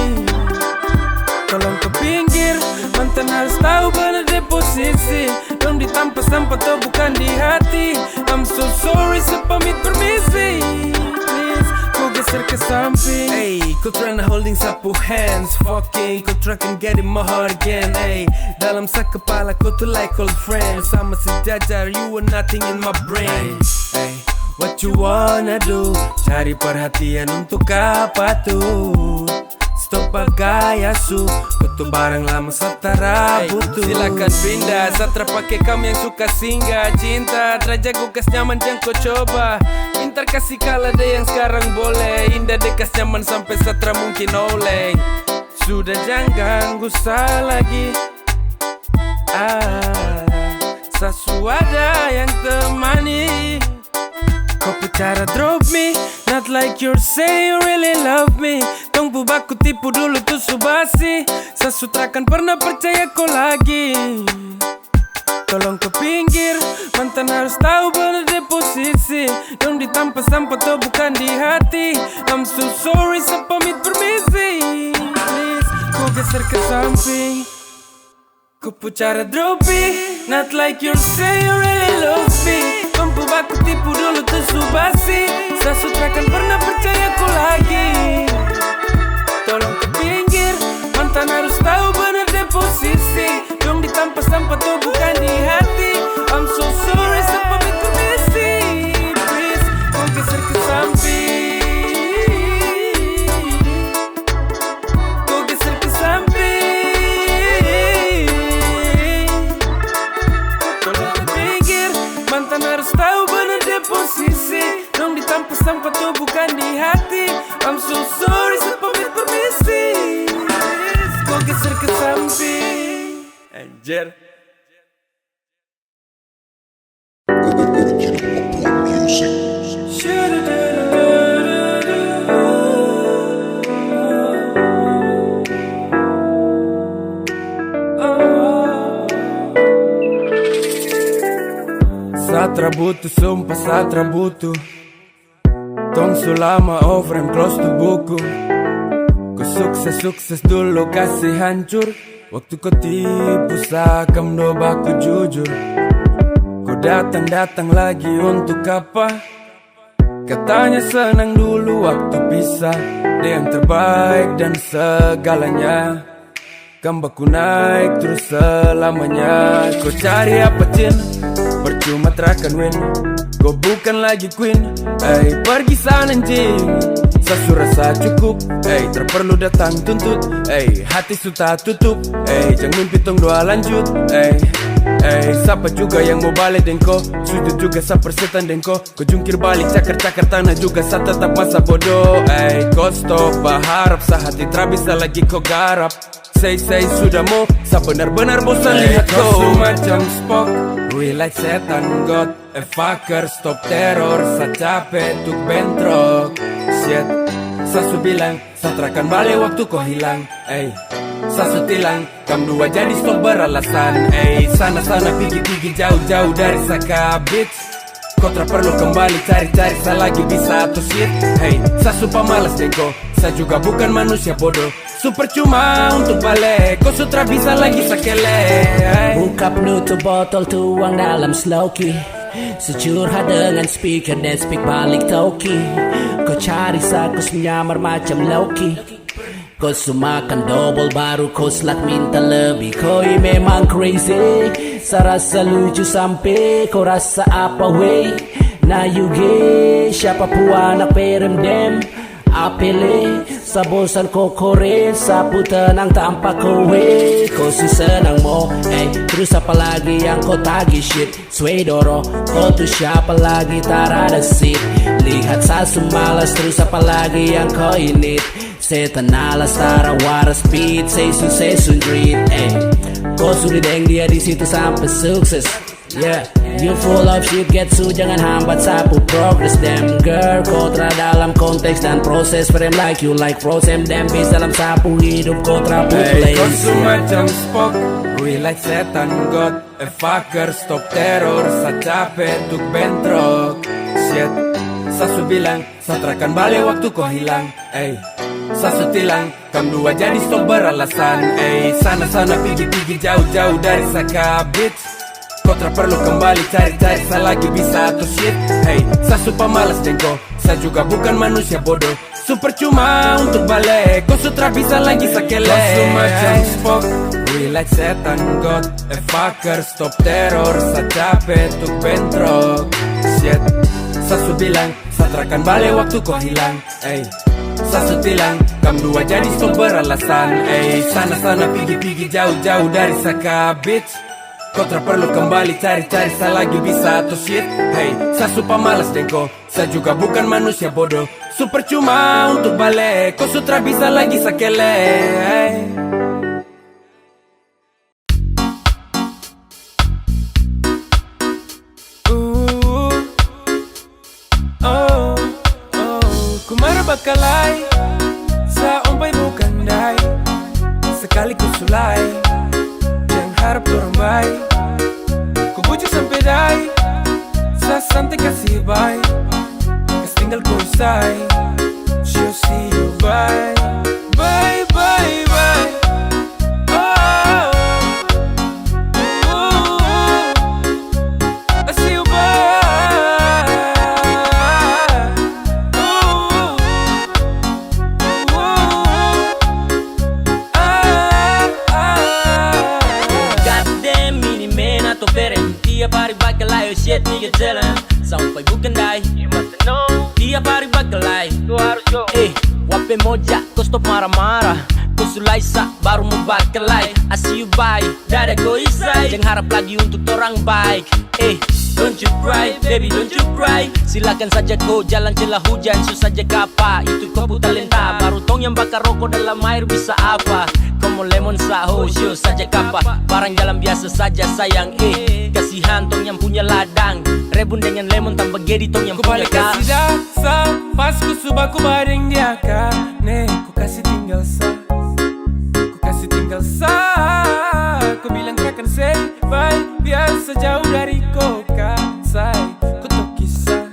Tolong ke pinggir, mantan harus tahu benar di posisi. Dong ditampa sampah tuh bukan di hati. I'm so sorry, sepamit permisi. Please, kau geser ke samping. Kau tryna holding sapu hands. Fucking, kau tryna getting my heart again. Dalam sak kepala kau tuh like old friends. Sama sejajar, you were nothing in my brain. What you wanna do? Cari perhatian untuk apa tuh? Stop gaya su, betul barang lama setara butuh. Silakan pindah, satra pakai kamu yang suka singgah. Cinta, terjaga kas nyaman jangan kau coba. Pintar kasih kalah deh yang sekarang boleh. Indah deh kas nyaman sampai satra mungkin oleh. Sudah jangan ganggu saya lagi. Sasu ada yang temani. Kau cara drop me, not like you say you really love me. Tong bubaku tipu dulu tuh subasi. Sasutrakan pernah percaya kau lagi. Tolong ke pinggir, mantan harus tahu benar di posisi. Dong ditampa sampah tuh bukan di hati. I'm so sorry, sepamit permisi. Please, kau geser ke samping. Kau cara drop me, not like you say you really love me. Tong bubaku tipu dulu tuh subasi. Sasutrakan pernah percaya kau lagi. Tolong ke pinggir, mantan harus tahu benar di posisi. Dong ditampa sampah tuh bukan di hati. I'm so sorry, sepamit permisi. Please, kau geser ke samping. Kau geser ke samping. Tolong ke pinggir, mantan harus tahu benar di posisi. Dong ditampa sampah tuh Anjir. Satra butuh, sumpah Satra butuh. Tong sulama over and close to buku. Ku sukses dulu kasih hancur. Waktu kau tipu sakam dobaku jujur. Kau datang lagi untuk apa? Katanya senang dulu waktu pisah. Dia yang terbaik dan segalanya. Kambaku naik terus selamanya. Kau cari apa Cin? Percuma terakan win. Kau bukan lagi queen. Pergi sana anjing. Sasu rasa cukup. Terperlu datang tuntut. Hati sudah tutup. Jangan mimpi tong doa lanjut. Siapa juga yang mau balik dengko? Sudut juga sa persetan dengko. Kau jungkir balik cakar-cakar tanah juga sa tetap masa bodoh. Kau stop berharap sa hati bisa lagi kau garap. Say sudah mau sa benar-benar bosan lihat kau macam Spock. Real like setan god. Fucker stop teror. Sa capek tuk bentrok. Shit. Sa su bilang sa terakan balik waktu kau hilang. Sa su tilang kam dua jadi stop beralasan. Sana pergi jauh-jauh dari saka bitch. Kau tak perlu kembali cari-cari sa lagi bisa atau shit. Sa sumpah malas dengko. Sa juga bukan manusia bodoh. Super cuma untuk balik. Kau sutra bisa lagi sakele. Buka penutup botol tuang dalam sloki. Securhat dengan speaker dan speak balik toki. Kau cari sakus menyamar macam Loki. Kau sumakan double baru kau selat minta lebih. Kau memang crazy. Saya rasa lucu sampai kau rasa apa wey. Nah you gay. Siapa puan anak peremdem. Apele sa bosan ko kore. Sapu tenang tanpa kowe. Kau si senang mo. Terus apa lagi yang kau tagih shit. Swedoro. Kau tuh siapa lagi tak ada seat. Lihat sa semalas. Terus apa lagi yang kau init. Setan alas tara waras speed. Sesun dread. Kau sudah deng dia di situ sampai sukses. Yeah, you full of shit, get su, jangan hambat sapu progress. Damn girl, kontra dalam konteks dan proses. Frame like you like frozen. Damn bis dalam sapu hidup kontra place. Kau su macam Spock, real like setan god. Fucker stop teror, sa capek tuk bentrok. Shit, sa su bilang sa terakan balik waktu kau hilang. Sa su tilang kam dua jadi stop beralasan. Sana pergi jauh-jauh dari saka bitch. Kau tak perlu kembali cari-cari sa lagi bisa atau shit. Sa sumpah malas dengko. Sa juga bukan manusia bodoh. Super cuma untuk balik. Kau sutra bisa lagi sakele. Kau su macam Spock, real like setan god. Fucker stop teror. Sa capek tuk bentrok. Shit. Sa su bilang sa terakan balik waktu kau hilang. Sa su tilang kam dua jadi stop beralasan. Sana pergi jauh-jauh dari saka bitch. Kau tak perlu kembali cari-cari sa lagi bisa atau shit. Sa sumpah malas dengko. Sa juga bukan manusia bodoh. Super cuma untuk balik. Kau sutra bisa lagi sakele. Kumara bakalai. Sa umpai bukan dai. Sekali ku sulai. Jangan harap orang baik. Ku bujuk sampai dai. Sa santai kasih bye. Kas tinggal ku usai. She'll see you bye. Bye. I see you bye. Goddamn mini man atau beren. Tiap hari bakalai, oh shit nigga jalan. Sampai bukan dai. You must know. Tiap hari bakalai. Kau harus go. Wape moja, kau stop marah-marah. Kau sulai sa, baru mau bakalai. I see you bye, dada kau isai. Jangan harap lagi untuk orang baik. Don't you cry, baby don't you cry. Silakan saja kau jalan celah hujan, susah saja kapa, itu kau putar talenta. Baru tong yang bakar rokok dalam air bisa apa? Kau mau lemon saho, show saja kapa. Barang jalan biasa saja sayang, kasihan tong yang punya ladang. Rebun dengan lemon tanpa gedi tong yang Ku punya balik kasih dasar, pas ku subah ku bareng dia kan. Ku kasih tinggal sa, ku kasih tinggal sa. Ku bilang takkan say bye, biasa jauh dari kau kan say. Ku tok kisah,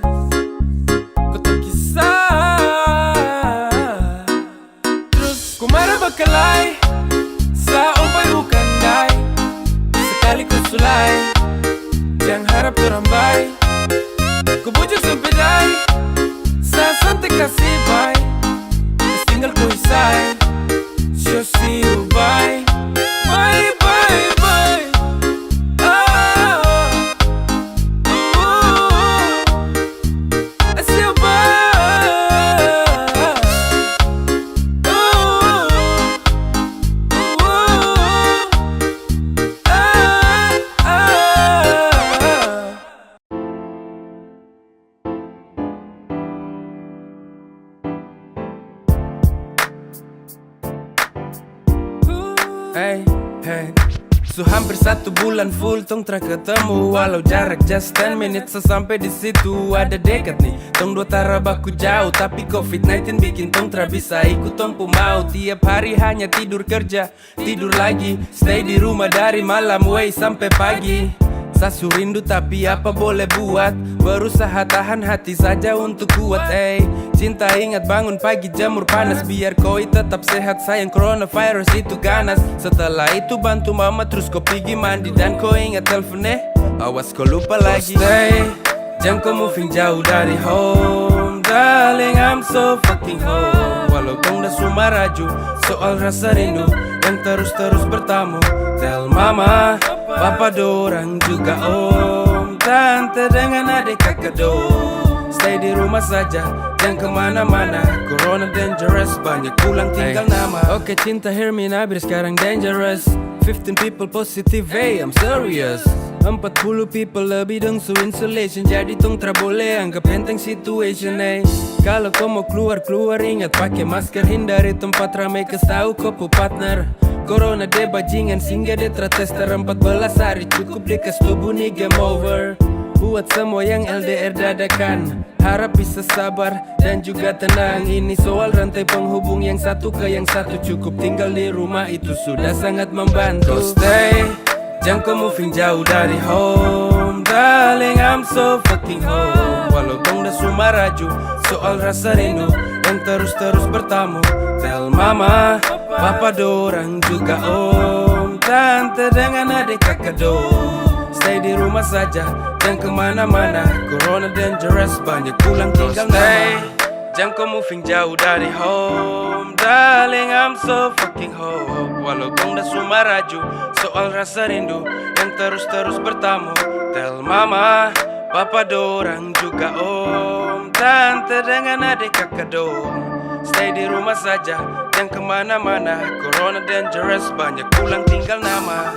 ku tok kisah. Terus ku marah bakalai, sa ompai bukan dai. Sekali ku sulai, jangan harap terambai. Ku bujuk sampai dai, sa santai kasih bye. Terus tinggal ku isai, sure see you bye. Bye bye bye. I see you Hey, hey. So hampir 1 bulan full tong tra ketemu. Walau jarak just 10 minutes sampai di situ. Ada dekat nih, tong dua tara baku jauh. Tapi COVID-19 bikin tong tra bisa ikut tong pu mau. Tiap hari hanya tidur kerja, tidur lagi. Stay di rumah dari malam way sampai pagi. Sasu rindu tapi apa boleh buat. Berusaha tahan hati saja untuk kuat. Cinta ingat bangun pagi jamur panas. Biar koi tetap sehat sayang, coronavirus itu ganas. Setelah itu bantu mama terus kau pergi mandi. Dan kau ingat teleponnya, awas kau lupa lagi. Stay, jangan kau moving jauh dari home. Darling I'm so fucking home. Walau tong dah semua raju, soal rasa rindu yang terus-terus bertamu. Tell mama, papa dorang juga om, tante dengan adik kakak dong. Stay di rumah saja, jangan kemana-mana. Corona dangerous, banyak pulang tinggal nama. Oke cinta hear me nabir sekarang dangerous. 15 people positive, I'm serious. 40 people lebih dong so insulation. Jadi tong tra boleh anggap enteng situation. Kalau kau mau keluar ingat pakai masker. Hindari tempat ramai tahu kau pu partner. Corona de bajingan sehingga de tester 14 hari cukup dekas tubuh nih game over. Buat semua yang LDR dadakan, harap bisa sabar dan juga tenang. Ini soal rantai penghubung yang satu ke yang satu. Cukup tinggal di rumah itu sudah sangat membantu. So stay, jangan kau moving jauh dari home. Darling I'm so fucking home. Walau tong dah semua raju, soal rasa rindu yang terus-terus bertamu. Tell mama, papa dorang juga om, tante dengan adik kakak dong. Stay di rumah saja, jangan kemana-mana. Corona dangerous, banyak pulang tinggal nama. Jangan kau moving jauh dari home. Darling I'm so fucking home. Walau tong dah semua raju, soal rasa rindu yang terus-terus bertamu. Tell mama, papa dorang juga om, tante dengan adik kakak dong. Stay di rumah saja, jangan kemana-mana. Corona dangerous, banyak pulang tinggal nama.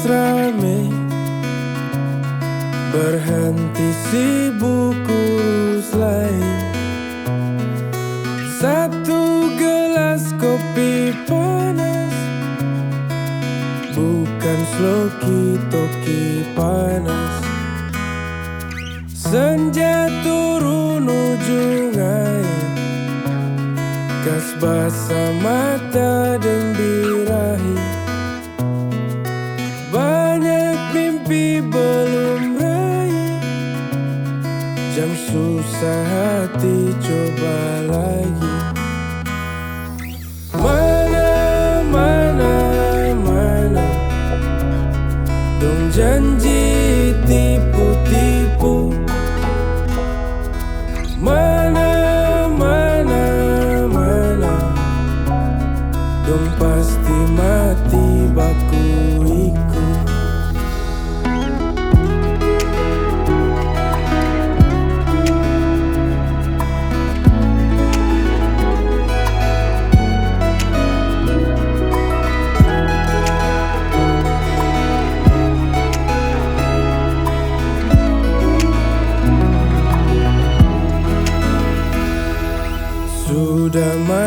Rame berhenti sibuk urus lain. Satu gelas kopi panas, bukan sloki toki panas. Senja turun ujung air, gas basah mata dan birahi. Banyak mimpi belum raih, jam susah hati coba lagi. Mana dong janji tipu-tipu.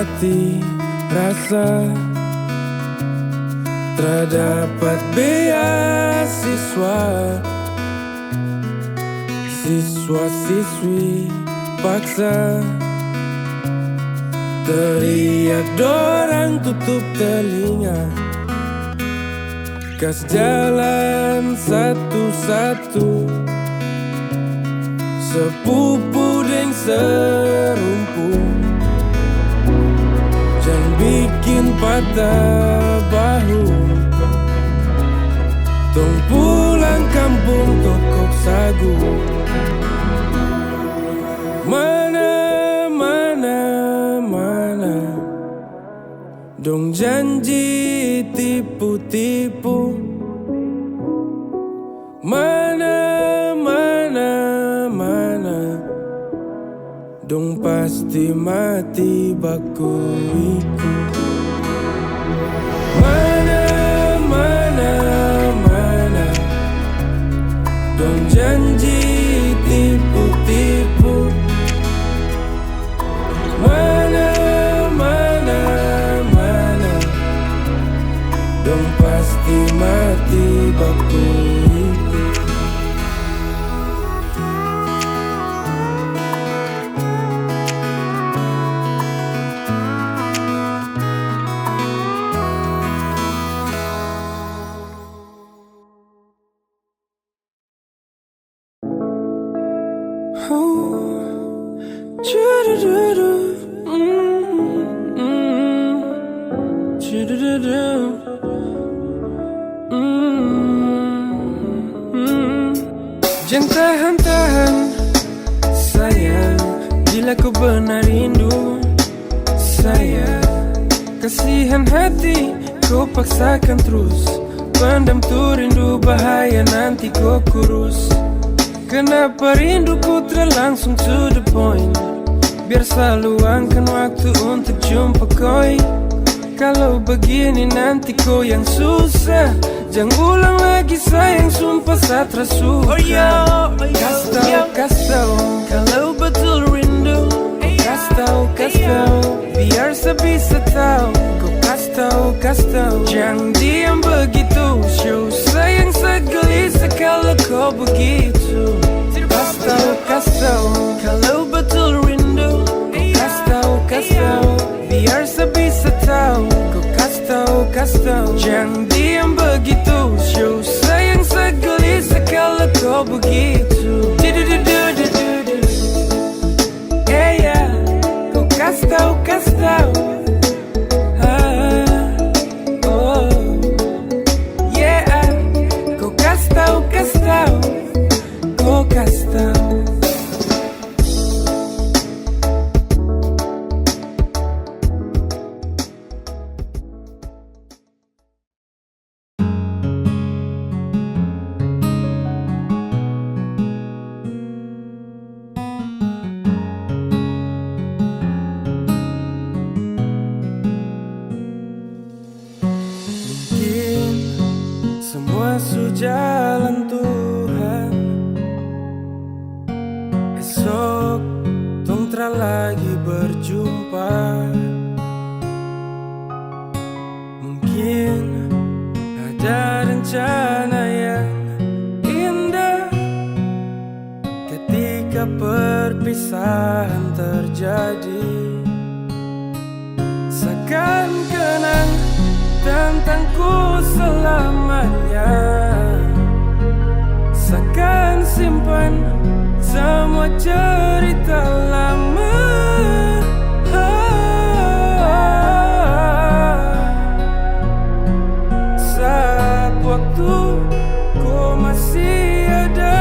hati rasa terdapat beasiswa, siswa-siswi paksa teriak dorang tutup telinga, kas jalan satu-satu, sepupu deng serumpu, jangan bikin patah bahu. Tong pulang kampung tokok sagu. Mana dong janji tipu-tipu. Mana dong pasti mati bakuiku. Mana dong janji tipu-tipu. Mana dong pasti mati bakuiku. Jangan tahan-tahan sayang, bila kau benar rindu sayang. Kasihan hati kau paksakan terus, pendam tu rindu bahaya nanti kau kurus. Kenapa rinduku terlangsung to the point, biar selalu luangkan waktu untuk jumpa koi. Kalau begini nanti kau yang susah, jangan ulang lagi sayang, sumpah satra suka. Kas tau, kalau betul rindu. Kas tau, biar sebisa tahu. Kau kas tau, jangan diam begitu. Show sayang segelisah kalau kau begitu. Kas tau, kalau betul rindu. Kas tau, biar sebisa tahu. Kau kas tau, jangan diam begitu. Show sayang segelisah kalau kau begitu. Yeah, kau kas tau. Yeah, kau kas tau. Kau kas tau. Jalan Tuhan, esok tong tra lagi berjumpa. Mungkin ada rencana yang indah ketika perpisahan terjadi. Seakan kenang tentangku selamanya, seakan simpan semua cerita lama. Saat waktu ku masih ada,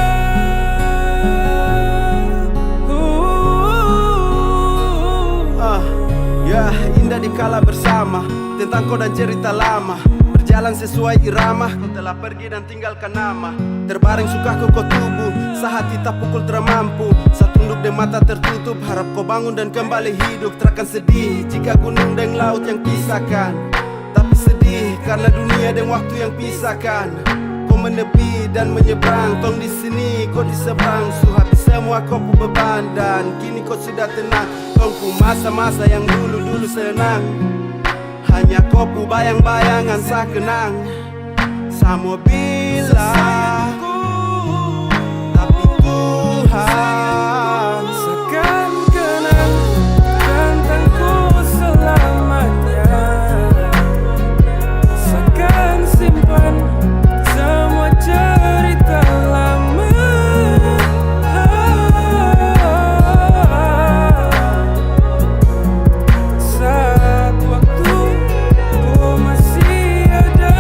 ya indah dikala bersama, tentang kau dan cerita lama, berjalan sesuai irama. Kau telah pergi dan tinggalkan nama, terbaring suka kau tubuh, sehati tak pukul termampu. Saat tunduk dan mata tertutup, harap kau bangun dan kembali hidup. Terakan sedih jika gunung dan laut yang pisahkan, tapi sedih karena dunia dan waktu yang pisahkan. Kau menepi dan menyeberang, tong di sini kau di seberang. Su hati semua semua kau pu beban dan kini kau sudah tenang. Kau pu masa-masa yang dulu-dulu senang, hanya kau pu bayang-bayangan sakenang. Samo bilang tapi Tuhan Sekan kenang tentangku selamanya. Sekan simpan semua cerita lama. Saat waktu ku masih ada.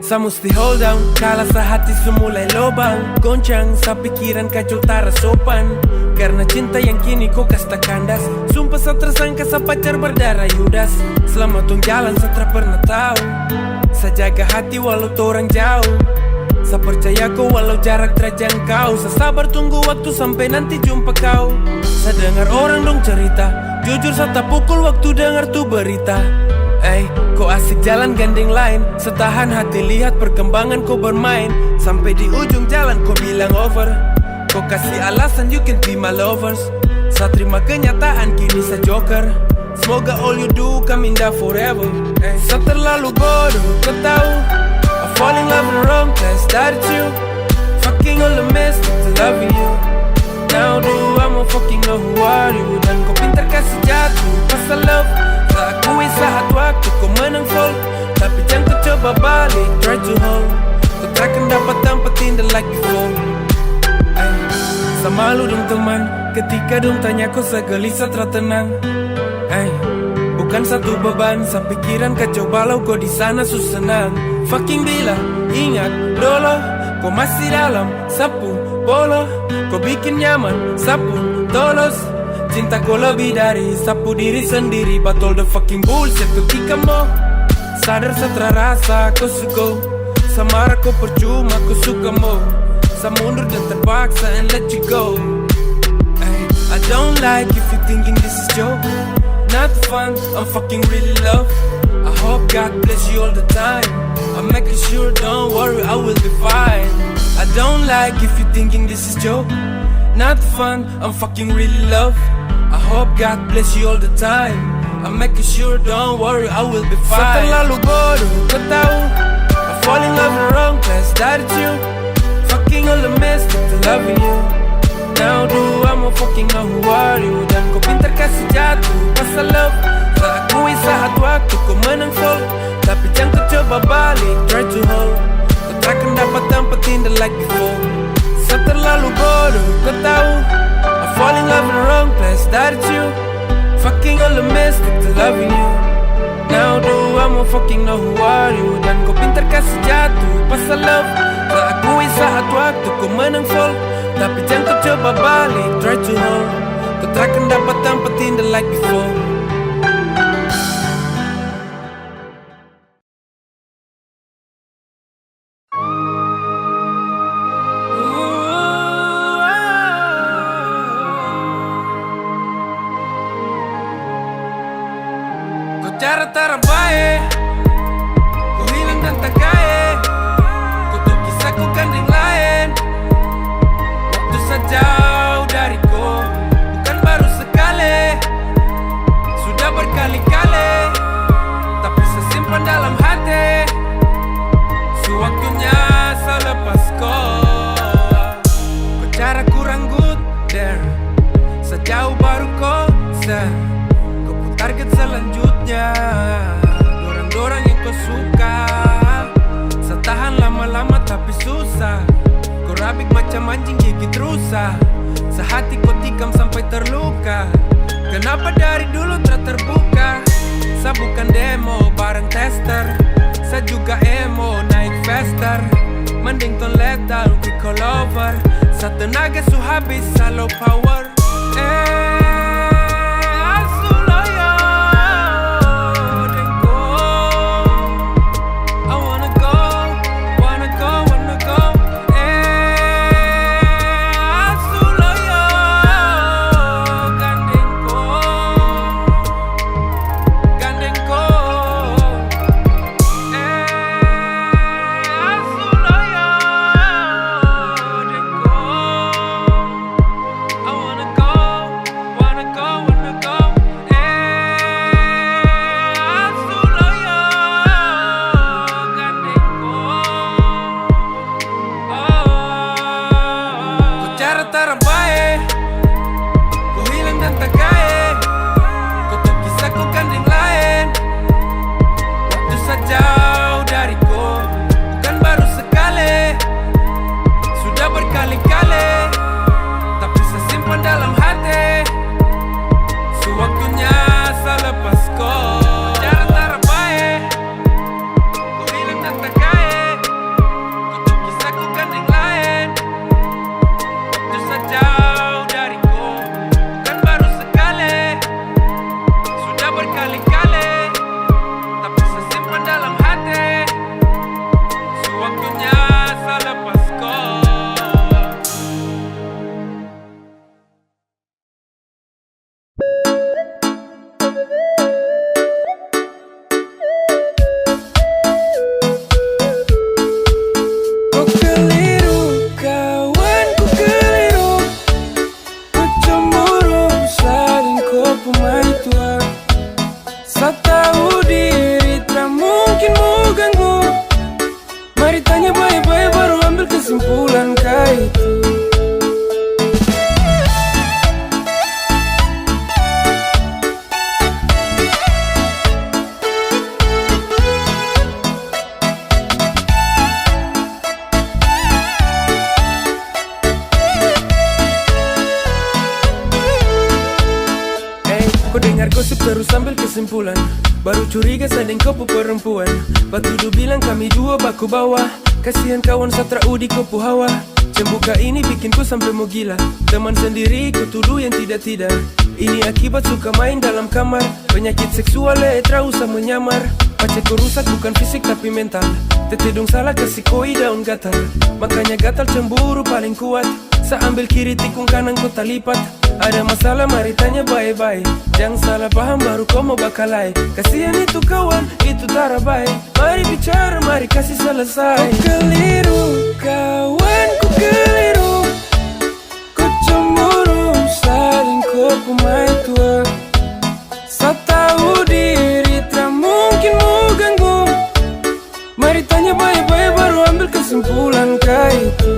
Sa mesti hold down, kala sa hati semulai lobang. Goncang sa pikiran kacau tara sopan. Karena cinta yang kini kau kasta kandas. Sumpah sa tersangka sa pacar berdarah Yudas. Selama tong jalan sa tak pernah tahu. Sa jaga hati walau torang jauh. Sa percaya kau walau jarak terjangkau. Sa sabar tunggu waktu sampai nanti jumpa kau. Sa dengar orang dong cerita, jujur sa tak pukul waktu dengar tuh berita. Kau asik jalan gandeng lain, setahan hati lihat perkembangan kau bermain. Sampai di ujung jalan kau bilang over. Kau kasih alasan you can be my lovers. Sa terima kenyataan kini sa joker. Semoga all you do come indah forever. Sa terlalu bodoh kau tahu, I fall in love in the wrong place, that's you. Fucking all the mess to loving you. Now do I more fucking know who are you. Dan kau pintar kasih jatuh pasal love. Tak akui saat waktu kau menang fall, tapi jangan kau coba balik, try to hold. Kau takkan dapat dampatin the like before. Sama lu dong teman, ketika dong tanya kau segelisah tertenang. Bukan satu beban, sa pikiran kacau balau kau di sana susenang. Fucking bila, ingat dolo, kau masih dalam sapu bolo. Kau bikin nyaman, sapu tolos. Cinta kau lebih dari sapu diri sendiri. But all the fucking bullshit ketika mau sadar setelah rasa kau suka. Samara kau percuma kau suka mau. Sa mundur dan terpaksa and let you go. I don't like if you thinking this is joke. Not fun, I'm fucking really love. I hope God bless you all the time. I'm making sure, don't worry, I will be fine. I don't like if you thinking this is joke. Not fun, I'm fucking really love. I hope God bless you all the time. I'm making sure, don't worry, I will be fine. Sa terlalu bodoh kau tahu, I fall in love in the wrong place, that's you. Fucking all the mess to loving you. Now do I more fucking know who are you. Dan kau pintar kasih jatuh pasal love. Tak akui saat waktu kau menang fall, tapi jangan kau coba balik, try to hold. Kau takkan dapat dampatin the like before. Sa terlalu bodoh kau tahu, I fall in love in the wrong place, that's you. Fucking all the mess to loving you. Now do I more fucking know who are you. Dan kau pintar kasih jatuh pasal love. Tak akui saat waktu kau menang fall, tapi jangan kau coba balik, try to hold. Kau takkan dapat dampatin the like before. Cara terbaik, ku hilang dan tak kaya. Ku tuh kisahku gandeng lain. Waktu sejauh dariku, bukan baru sekali, sudah berkali-kali. Tapi sesimpan dalam hati, sewaktunya saya lepas kau. Kau cara kurang good there, sejauh baru konser. Target selanjutnya, dorang-dorang yang kau suka. Setahan lama-lama tapi susah. Kau rabik macam anjing gigit rusa. Sehati kau tikam sampai terluka. Kenapa dari dulu terbuka? Sa bukan demo bareng tester. Sa juga emo naik faster. Mending ton lethal quick all over. Sa tenaga su habis sa low power. Terus ambil kesimpulan, baru curiga sadeng kopu perempuan. Batudu bilang kami dua baku bawah, kasihan kawan Satra Udi kopu hawa. Cembuka ini bikinku sampai mau gila. Teman sendiri ku tuduh yang tidak-tidak. Ini akibat suka main dalam kamar. Penyakit seksual tak usah menyamar. Pacarku rusak bukan fisik tapi mental. Tete dong salah kasih koi daun gatal. Makanya gatal cemburu paling kuat. Sa ambil kiri tikung kanan kota lipat. Ada masalah mari tanya baik-baik. Jangan salah paham baru kau mau bakalai. Kasihan itu kawan, itu tara baik. Mari bicara, mari kasih selesai. Ku keliru, kawan ku keliru. Ku cemburu, saling kopu main tua. Sa tahu diri tak mungkin mau ganggu. Mari tanya baik-baik baru ambil kesimpulan kayak itu.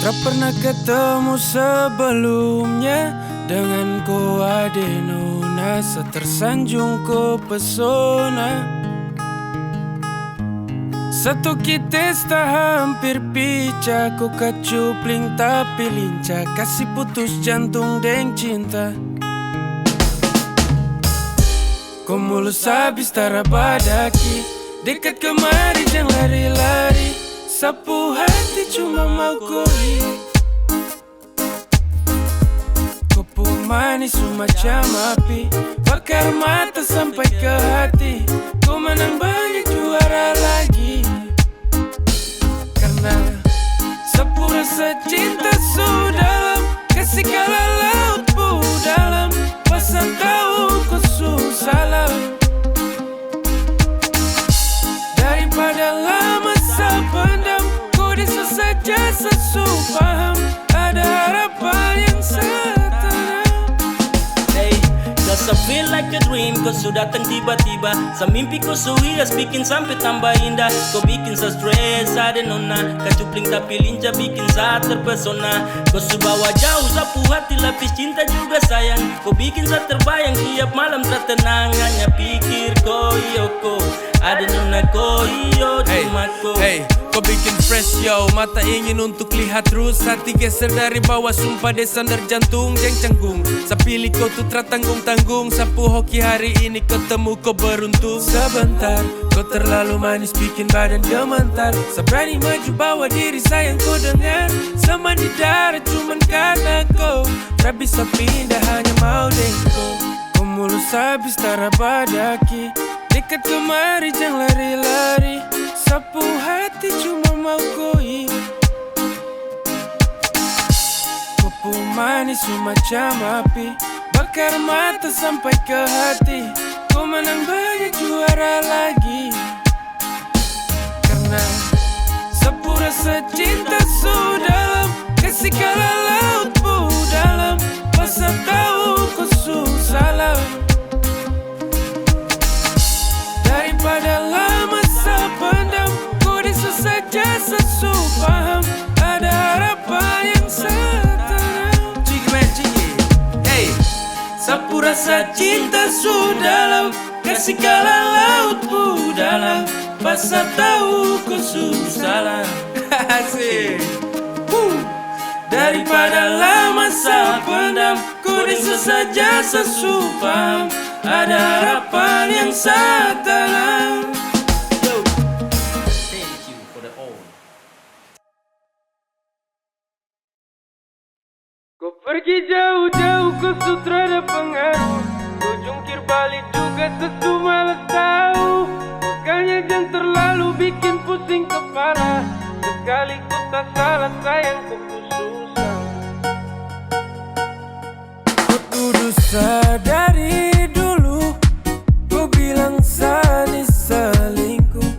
Tak pernah ketemu sebelumnya. Dengan ko ade nona, setersanjung ko pesona. Satu kita hampir pica. Ko kacupling tapi lincah. Kasih putus jantung deng cinta. Ko mulus habis tara badaki. Dekat kemari jangan lari-lari. Sapu hati cuma mau koi. Kopu manis macam api. Bakar mata sampai ke hati. Kau menang banyak juara lagi. Karena cinta sudalam, kasih kala laut bu dalam, pasang tahu ku susah. Daripada lama sependam, kau bisa saja sesu paham, ada harapan yang setenang. Hey, does I feel like a dream? Kau sudah datang tiba-tiba, semimpi kau so hias, bikin sampai tambah indah. Kau bikin saya stres, ada nona, kacupling tapi lincah, bikin saya terpesona. Kau subawa jauh, sapu hati, lapis cinta juga sayang. Kau bikin saya terbayang, tiap malam tertenang. Hanya pikir kau iyo kau, ada nona kau iyo cuma kau. Hey, kau bikin fresh yo, mata ingin untuk lihat terus, hati geser dari bawah, sumpah desandar jantung yang canggung. Sapilih kau tuh tanggung-tanggung, sapu hoki hari ini ketemu kau beruntung. Sebentar, kau terlalu manis bikin badan gemetar, seberani maju bawa diri sayang kau dengar. Sama di darat cuman karena kau tak bisa pindah, hanya mau deh kau. Kau mulus habis tarabadaki, dekat kemari jangan lari-lari, sapu hati cuma mau koi. Kupu manis macam api, bakar mata sampai ke hati. Kau menang banyak juara lagi, karena sapu rasa cinta sudalam, kasih kala laut bu dalam, pasang tahu kau susah. Daripada lama sependam, kau bisa saja sesu paham, ada harapan yang setenang. Hey, sapu rasa cinta sudalam, kasih kala laut bu dalam, pasang tahu kau susah. Asik. Daripada lama sependam, kau bisa saja sesu paham, ada harapan yang setenang. Thank you for the all. Kau pergi jauh-jauh ke sutra ada pengaruh, kau jungkir balik juga sesu malas tahu. Makanya jangan terlalu bikin pusing kepala, sekali ku tak salah sayang kau susah. Kau tuduh sadari dulu, kau bilang Sani selingkuh,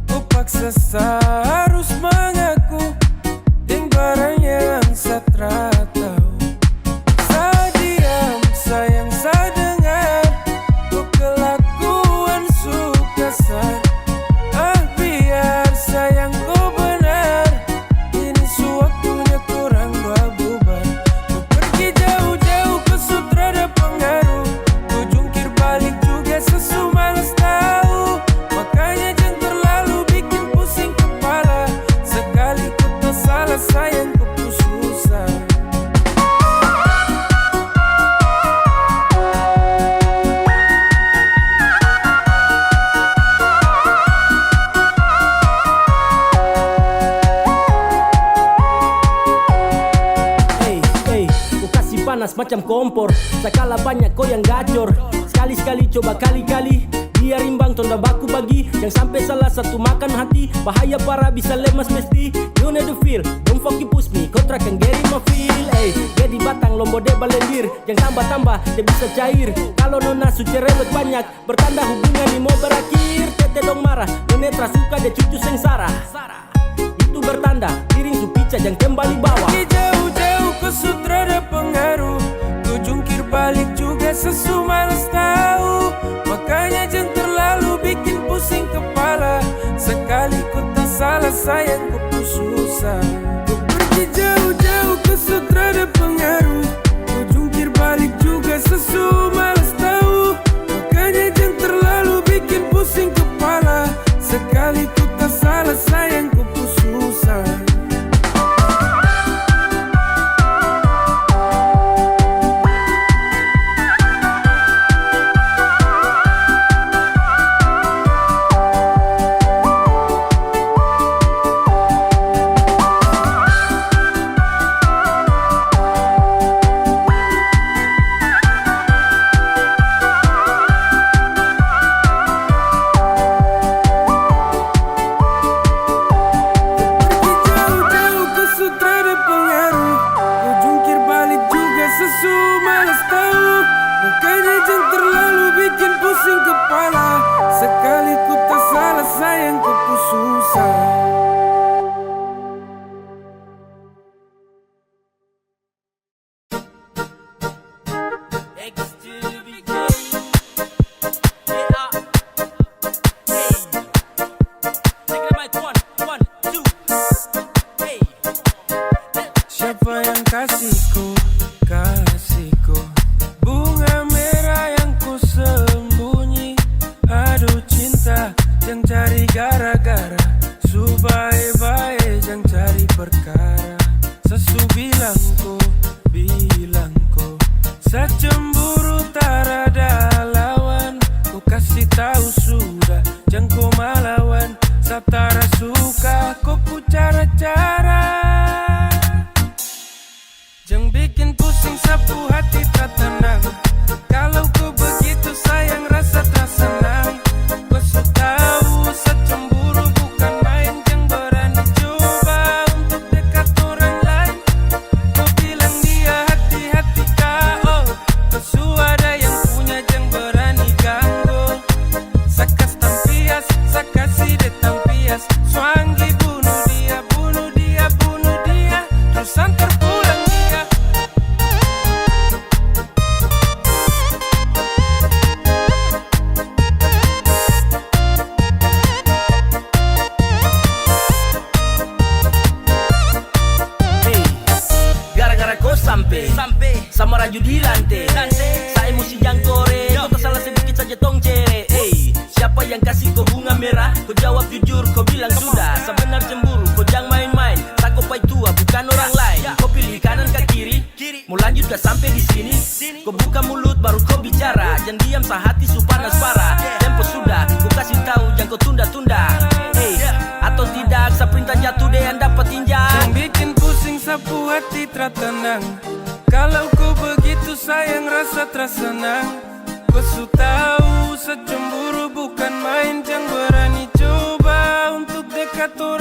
kau paksa harus mengaku dengan barang yang satra tahu. Saya diam sayang saya dengar, kau kelakuan suka sar. Biar sayang kau benar, ini sewaktunya kurang bubar. Kau pergi jauh-jauh ke sutra ada pengaruh, kau jungkir balik juga sesu malas tahu. Makanya jangan terlalu bikin pusing kepala, sekali kau tak salah sayang kau pun susah. Hey, kau kasih panas macam kompor, sekala banyak kau yang gacor. Sekali-sekali coba kali-kali, biar imbang tonda baku bagi. Yang sampai salah satu makan hati, bahaya parah bisa lemas mesti. You know the feel, don't fucking push me, kau trakan geri ma feel. Hey, jadi batang lombo de balendir, yang tambah-tambah dia bisa cair. Kalau nona suci rewet banyak, bertanda hubungan ini mau berakhir. Tete dong marah, nenetra suka dia cucu sengsara. Itu bertanda, piring su pica jangan kembali bawah. Pergi jauh-jauh ke sutra ada pengaruh, kau jungkir balik juga sesu malas tahu. Makanya jangan terlalu bikin pusing kepala, sekali kau tak salah sayang kau pun susah. Kau pergi jauh-jauh ke sutra ada pengaruh, kau jungkir balik juga sesu malas tahu. Makanya jangan terlalu bikin pusing kepala, sekali kau tak salah sayang kau pun susah. kasihku, kasihku. Bunga merah yang ku sembunyi. Aduh cinta, jangan cari gara-gara. Subae-bae, jangan cari perkara. Sesu bilangku, bilangku. Secemburu tak ada lawan. Ku kasih tahu sudah, jangan ku malawan. Satara suka, ku pu cara-cara. Jangan bikin pusing sapu hati tak tenang. Kalau ku begitu sayang rasa tak senang. Ku so tahu secemburu bukan main. Jangan berani coba untuk dekat orang lain. Ku bilang dia hati-hati kau. Kesu ada yang punya jangan berani ganggu. Sakas tampias, sakasi de tampias. Suanggi bunuh dia, bunuh dia, bunuh dia. Terus antar pulang dia. Hey, gara-gara kau sampai sama raju di lantai. Saya mesti jangkore, kau tak salah sedikit saja tong cere. Hey, siapa yang kasih kau bunga merah? Kau jawab jujur, kau bilang sudah. Sebenar cemburu, kau jangan main-main. Tak kau pai tua, bukan orang lain. Kau pilih kanan ke kiri, mau lanjut gak sampai di sini. Kau buka mulut baru kau bicara. Jangan diam sehati su panas parah. Tempo sudah, kau kasih tahu jangan kau tunda-tunda. Hey, atau tidak, seperintah jatuh deh yang dapat injak. Jangan bikin pusing sapu hati tak tenang. Kalau ku begitu sayang rasa tak senang. Ku su tahu secemburu bukan main. Jangan berani coba untuk dekat orang.